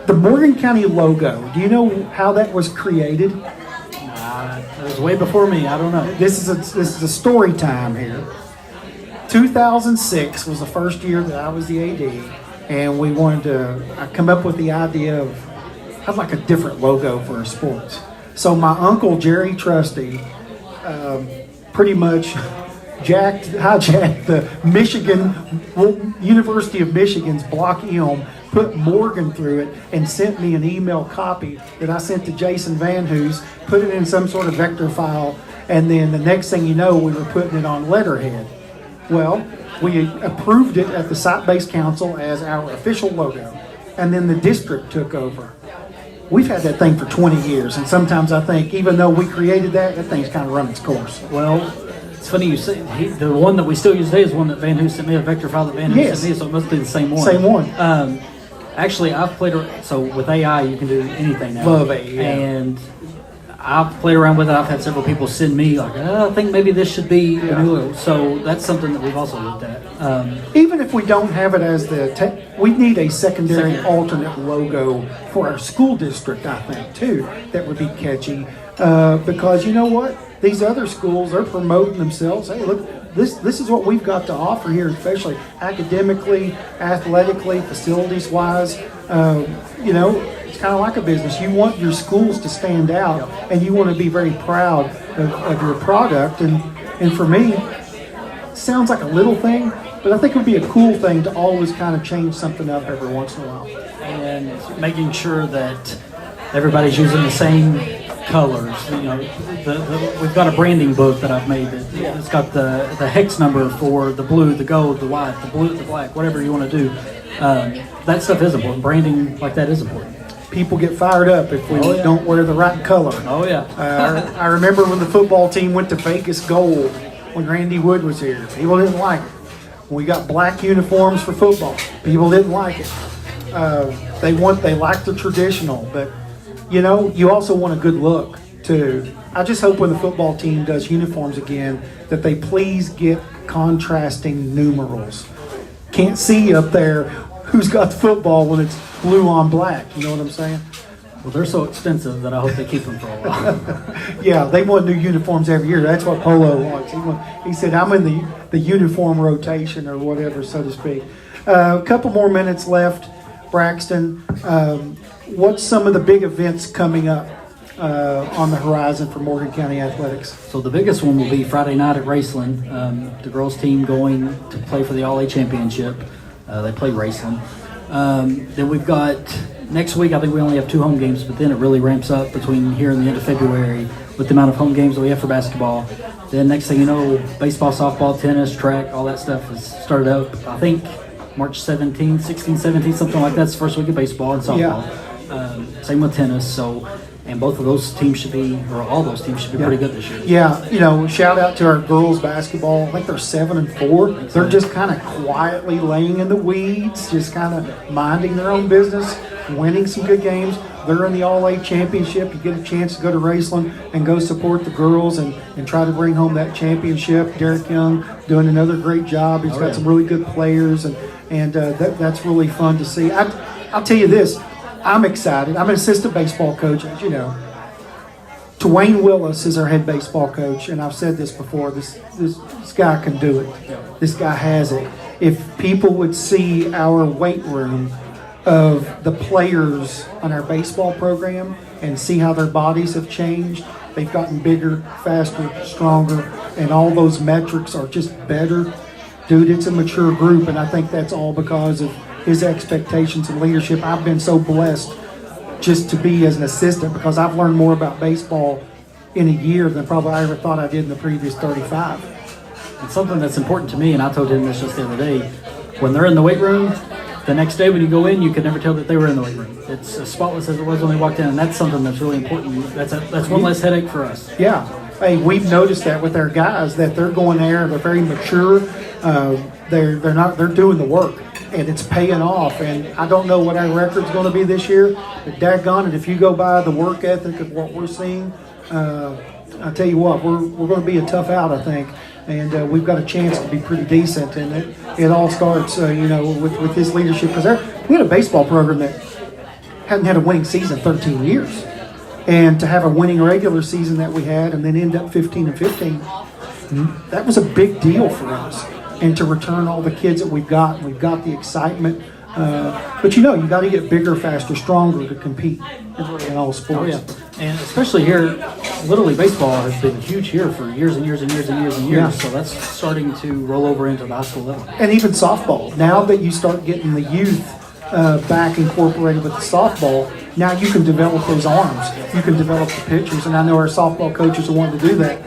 the Morgan County logo. Do you know how that was created? It was way before me. I don't know. This is a story time here. 2006 was the first year that I was the AD, and we wanted to come up with the idea of have like a different logo for our sports. So my uncle Jerry Trusty pretty much hijacked the University of Michigan's Block M, put Morgan through it, and sent me an email copy that I sent to Jason Van Hoos, put it in some sort of vector file, and then the next thing you know, we were putting it on letterhead. Well, we approved it at the site-based council as our official logo, and then the district took over. We've had that thing for 20 years, and sometimes I think even though we created that thing's kind of run its course. Well, it's funny you say the one that we still use today is one that Van Hoos sent me, a vector file that Van Hoos sent me, so it must be the same one. Same one. Actually, I've played so with AI, you can do anything now. Love it, yeah. And I've played around with it. I've had several people send me like, I think maybe this should be a new logo. So that's something that we've also looked at. Even if we don't have it as we need a secondary alternate logo for our school district, I think, too, that would be catchy. Because you know what? These other schools are promoting themselves. Hey, look, this is what we've got to offer here, especially academically, athletically, facilities-wise. It's kind of like a business. You want your schools to stand out, and you want to be very proud of your product. And for me, it sounds like a little thing, but I think it would be a cool thing to always kind of change something up every once in a while. And making sure that everybody's using the same colors. We've got a branding book that I've made that it's got the hex number for the blue, the gold, the white, the blue, the black, whatever you want to do. That stuff is important. Branding like that is important. People get fired up if we don't wear the right color. Oh, yeah. I remember when the football team went to Vegas Gold when Randy Wood was here. People didn't like it. When we got black uniforms for football, people didn't like it. They like the traditional, but you also want a good look too. I just hope when the football team does uniforms again that they please get contrasting numerals. Can't see up there who's got the football when it's blue on black. You know what I'm saying? Well, they're so expensive that I hope they keep them for a while. Yeah, they want new uniforms every year. That's what Polo wants. He said, I'm in the uniform rotation or whatever, so to speak. A couple more minutes left, Braxton. What's some of the big events coming up on the horizon for Morgan County Athletics? So the biggest one will be Friday night at Raceland. The girls team going to play for the All-A Championship. They play Raceland. Then we've got next week, I think we only have 2 home games, but then it really ramps up between here and the end of February with the amount of home games that we have for basketball. Then next thing you know, baseball, softball, tennis, track, all that stuff is started up. I think March 17, 16, 17, something like that's the first week of baseball and softball. Yeah. Same with tennis. So, and both of those teams should be, or all those teams should be pretty good this year. Yeah, shout out to our girls basketball. I think they're 7-4. They're just kind of quietly laying in the weeds, just kind of minding their own business, winning some good games. They're in the All-A championship. You get a chance to go to Raceland and go support the girls and try to bring home that championship. Derek Young doing another great job. He's got some really good players, and that's really fun to see. I'll tell you this. I'm excited. I'm an assistant baseball coach, as you know. Dwayne Willis is our head baseball coach, and I've said this before. This guy can do it. This guy has it. If people would see our weight room of the players on our baseball program and see how their bodies have changed, they've gotten bigger, faster, stronger, and all those metrics are just better. Dude, it's a mature group, and I think that's all because of his expectations and leadership. I've been so blessed just to be as an assistant because I've learned more about baseball in a year than probably I ever thought I did in the previous 35. It's something that's important to me, and I told him this just the other day. When they're in the weight room, the next day when you go in, you can never tell that they were in the weight room. It's as spotless as it was when they walked in, and that's something that's really important. That's one less headache for us. Yeah. Hey, we've noticed that with our guys, that they're going there, they're very mature, they're doing the work, and it's paying off. And I don't know what our record's going to be this year, but daggone it, if you go by the work ethic of what we're seeing, I tell you what, we're going to be a tough out, I think. And we've got a chance to be pretty decent, and it all starts, with his leadership. Because we had a baseball program that hadn't had a winning season in 13 years, and to have a winning regular season that we had, and then end up 15-15, that was a big deal for us. And to return all the kids that we've got the excitement. But you got to get bigger, faster, stronger to compete in all sports. Oh, yeah. And especially here, Little League Baseball has been huge here for years and years and years and years and years. Yeah. So that's starting to roll over into the high school level. And even softball. Now that you start getting the youth back incorporated with the softball, now you can develop those arms. You can develop the pitchers. And I know our softball coaches are wanting to do that.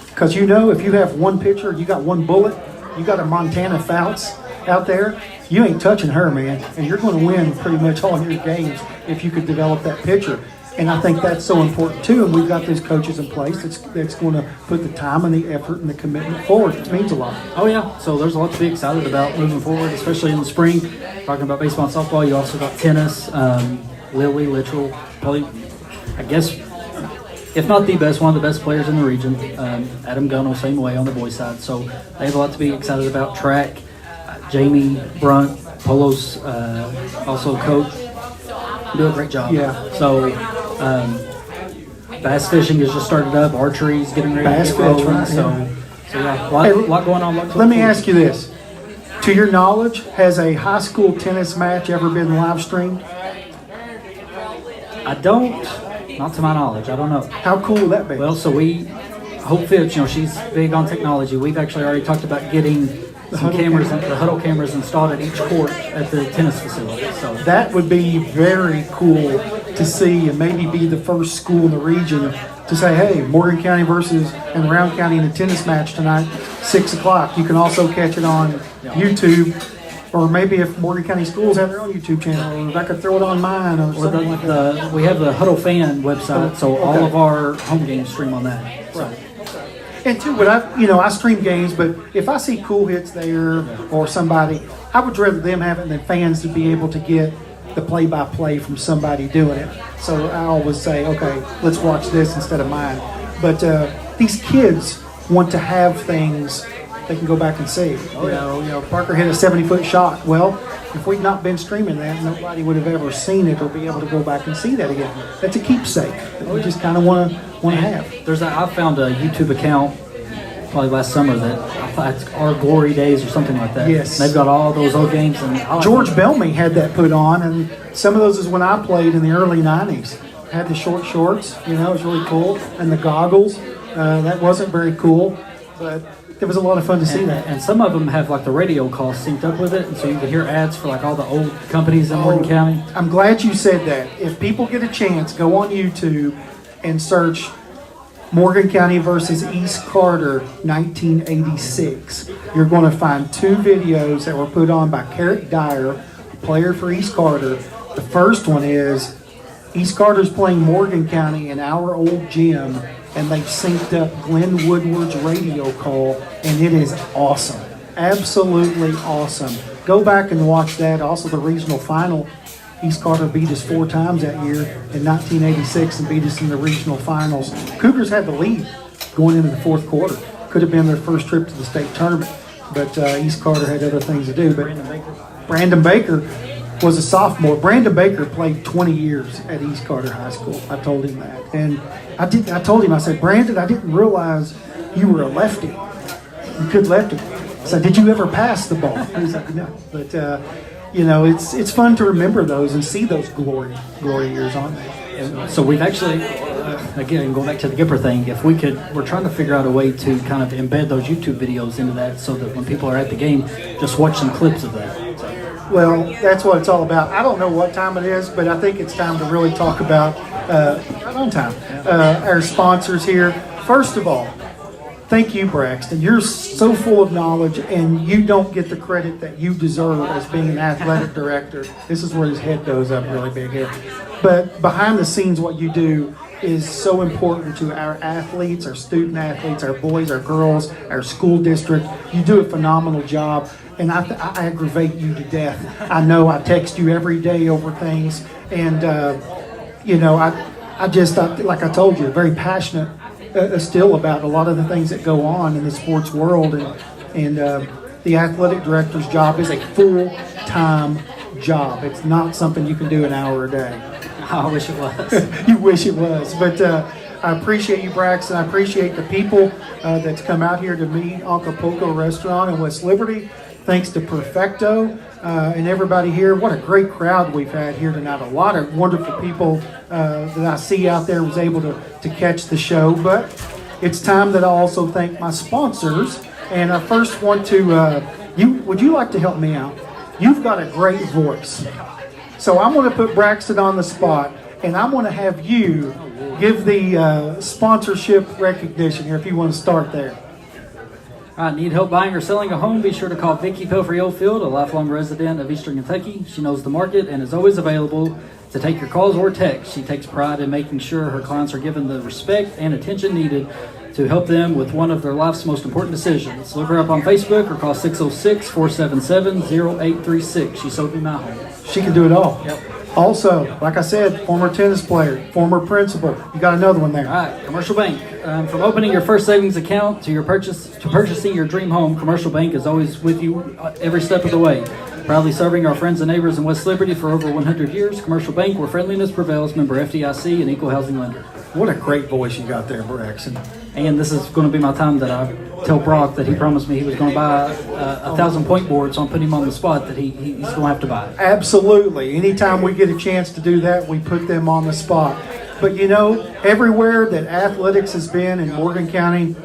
Because if you have one pitcher, you got one bullet, you got a Montana Fouts out there, you ain't touching her, man. And you're going to win pretty much all your games if you could develop that pitcher. And I think that's so important too. And we've got those coaches in place that's going to put the time and the effort and the commitment forward. It means a lot. Oh yeah. So there's a lot to be excited about moving forward, especially in the spring. Talking about baseball and softball, you also got tennis. Lily Littrell, probably, I guess, if not the best, one of the best players in the region. Adam Gunnell, same way on the boys' side. So they have a lot to be excited about. Track, Jamie Brunt, Polo's also coach, do a great job. Yeah. So bass fishing has just started up. Archery's getting ready Bass to get rolling. fish, right, So yeah, a lot going on. Let me ask you this. To your knowledge, has a high school tennis match ever been live streamed? I don't, not to my knowledge. I don't know. How cool would that be? Well, so Hope Fitch, she's big on technology. We've actually already talked about getting some cameras, the huddle cameras installed at each court at the tennis facility. So that would be very cool to see, and maybe be the first school in the region to say, hey, Morgan County versus and Round County in a tennis match tonight, 6 o'clock. You can also catch it on YouTube, or maybe if Morgan County schools have their own YouTube channel, or if I could throw it on mine or something like that. We have the Huddle Fan website, so all of our home games stream on that. So. Right. And too, when I stream games, but if I see cool hits there or somebody, I would rather them have it than fans to be able to get the play-by-play from somebody doing it. So I always say, okay, let's watch this instead of mine. But these kids want to have things they can go back and see. You know, Parker hit a 70-foot shot. Well, if we'd not been streaming that, nobody would have ever seen it or be able to go back and see that again. That's a keepsake that we just kind of want to have. I found a YouTube account probably last summer that I thought it's Our Glory Days or something like that. Yes. They've got all those old games. And George Bellamy had that put on, and some of those is when I played in the early 90s. Had the short shorts, it was really cool, and the goggles. That wasn't very cool, but it was a lot of fun to see that. And some of them have like the radio call synced up with it, and so you can hear ads for like all the old companies in Morgan County. I'm glad you said that. If people get a chance, go on YouTube and search Morgan County versus East Carter 1986. You're going to find two videos that were put on by Carrick Dyer, a player for East Carter. The first one is East Carter's playing Morgan County in our old gym, and they've synced up Glenn Woodward's radio call, and it is awesome. Absolutely awesome. Go back and watch that. Also, the regional final. East Carter beat us 4 times that year in 1986 and beat us in the regional finals. Cougars had the lead going into the fourth quarter. Could have been their first trip to the state tournament, but East Carter had other things to do. But Brandon Baker was a sophomore. Brandon Baker played 20 years at East Carter High School. I told him that. And I told him, I said, Brandon, I didn't realize you were a lefty. You could lefty. I said, did you ever pass the ball? He's like, no. But, it's fun to remember those and see those glory years on there. And so we've actually, again, going back to the Gipper thing, we're trying to figure out a way to kind of embed those YouTube videos into that so that when people are at the game, just watch some clips of that. Well, that's what it's all about. I don't know what time it is, but I think it's time to really talk about, our sponsors here. First of all, thank you, Braxton. You're so full of knowledge, and you don't get the credit that you deserve as being an athletic director. This is where his head goes up really big here. But behind the scenes, what you do is so important to our athletes, our student athletes, our boys, our girls, our school district. You do a phenomenal job, and I aggravate you to death. I know I text you every day over things, and like I told you, very passionate still about a lot of the things that go on in the sports world, and the athletic director's job is a full-time job. It's not something you can do an hour a day. I wish it was. You wish it was, but I appreciate you, Braxton. I appreciate the people that's come out here to meet Acapulco Restaurant in West Liberty. Thanks to Perfecto and everybody here. What a great crowd we've had here tonight. A lot of wonderful people that I see out there was able to catch the show. But it's time that I also thank my sponsors. And I first want to, would you like to help me out? You've got a great voice. So I'm going to put Braxton on the spot, and I'm going to have you give the sponsorship recognition here if you want to start there. All right, need help buying or selling a home? Be sure to call Vicki Pelfrey-Oldfield, a lifelong resident of Eastern Kentucky. She knows the market and is always available to take your calls or texts. She takes pride in making sure her clients are given the respect and attention needed to help them with one of their life's most important decisions. Look her up on Facebook or call 606-477-0836. She sold me my home. She can do it all. Yep. Also, like I said, former tennis player, former principal. You got another one there. All right, Commercial Bank. From opening your first savings account to purchasing your dream home, Commercial Bank is always with you every step of the way. Proudly serving our friends and neighbors in West Liberty for over 100 years, Commercial Bank, where friendliness prevails, member FDIC, and equal housing lender. What a great voice you got there, Braxton. And this is going to be my time that I tell Brock that he promised me he was going to buy 1,000 point boards, so I'm putting him on the spot that he's going to have to buy. Absolutely. Anytime we get a chance to do that, we put them on the spot. But everywhere that athletics has been in Morgan County,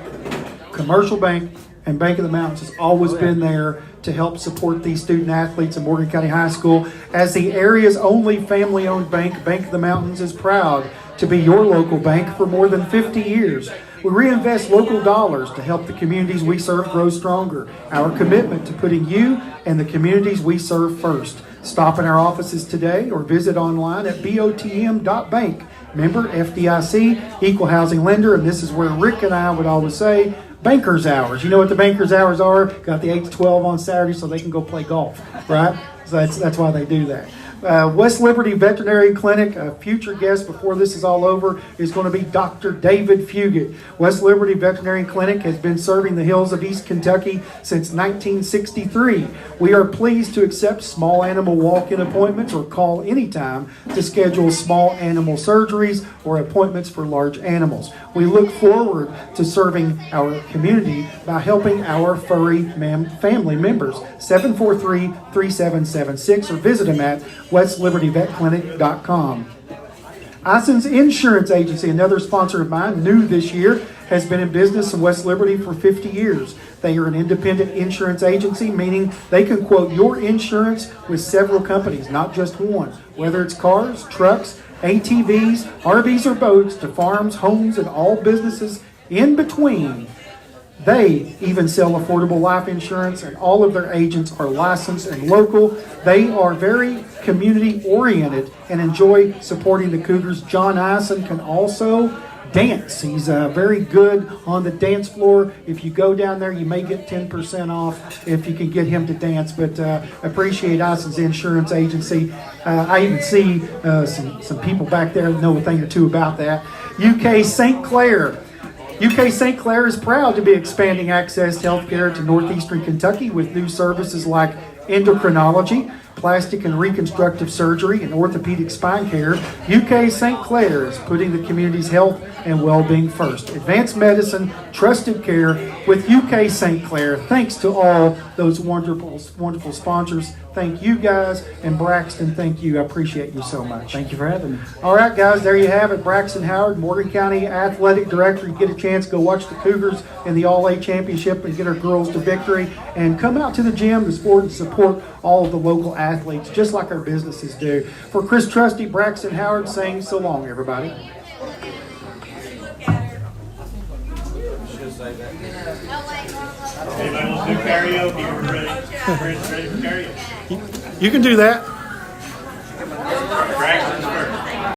Commercial Bank and Bank of the Mountains has always been there to help support these student athletes in Morgan County High School. As the area's only family-owned bank, Bank of the Mountains is proud to be your local bank for more than 50 years. We reinvest local dollars to help the communities we serve grow stronger. Our commitment to putting you and the communities we serve first. Stop in our offices today or visit online at botm.bank. Member FDIC, equal housing lender, and this is where Rick and I would always say, banker's hours. You know what the banker's hours are? Got the 8 to 12 on Saturday so they can go play golf, right? So that's why they do that. West Liberty Veterinary Clinic, a future guest before this is all over, is going to be Dr. David Fugit. West Liberty Veterinary Clinic has been serving the hills of East Kentucky since 1963. We are pleased to accept small animal walk-in appointments or call anytime to schedule small animal surgeries or appointments for large animals. We look forward to serving our community by helping our furry family members. 743-3776 or visit them at westlibertyvetclinic.com. Ison's Insurance Agency, another sponsor of mine, new this year, has been in business in West Liberty for 50 years. They are an independent insurance agency, meaning they can quote your insurance with several companies, not just one. Whether it's cars, trucks, ATVs, RVs, or boats, to farms, homes, and all businesses in between. They even sell affordable life insurance, and all of their agents are licensed and local. They are very community-oriented, and enjoy supporting the Cougars. John Ison can also dance. He's very good on the dance floor. If you go down there, you may get 10% off if you can get him to dance. But appreciate Ison's insurance agency. I even see some people back there that know a thing or two about that. UK St. Clair. UK St. Clair is proud to be expanding access to healthcare to northeastern Kentucky with new services like endocrinology, plastic and reconstructive surgery, and orthopedic spine care. UK St. Clair is putting the community's health and well-being first. Advanced medicine, trusted care with UK St. Clair. Thanks to all those wonderful sponsors. Thank you guys, and Braxton, thank you. I appreciate you so much. Thank you for having me. All right, guys, there you have it. Braxton Howard, Morgan County Athletic Director. You get a chance, go watch the Cougars in the All-A Championship and get our girls to victory. And come out to the gym, the sport, and support all of the local athletes, just like our businesses do. For Chris Trusty, Braxton Howard saying so long, everybody. Anybody want to do karaoke? We're ready for karaoke. You can do that.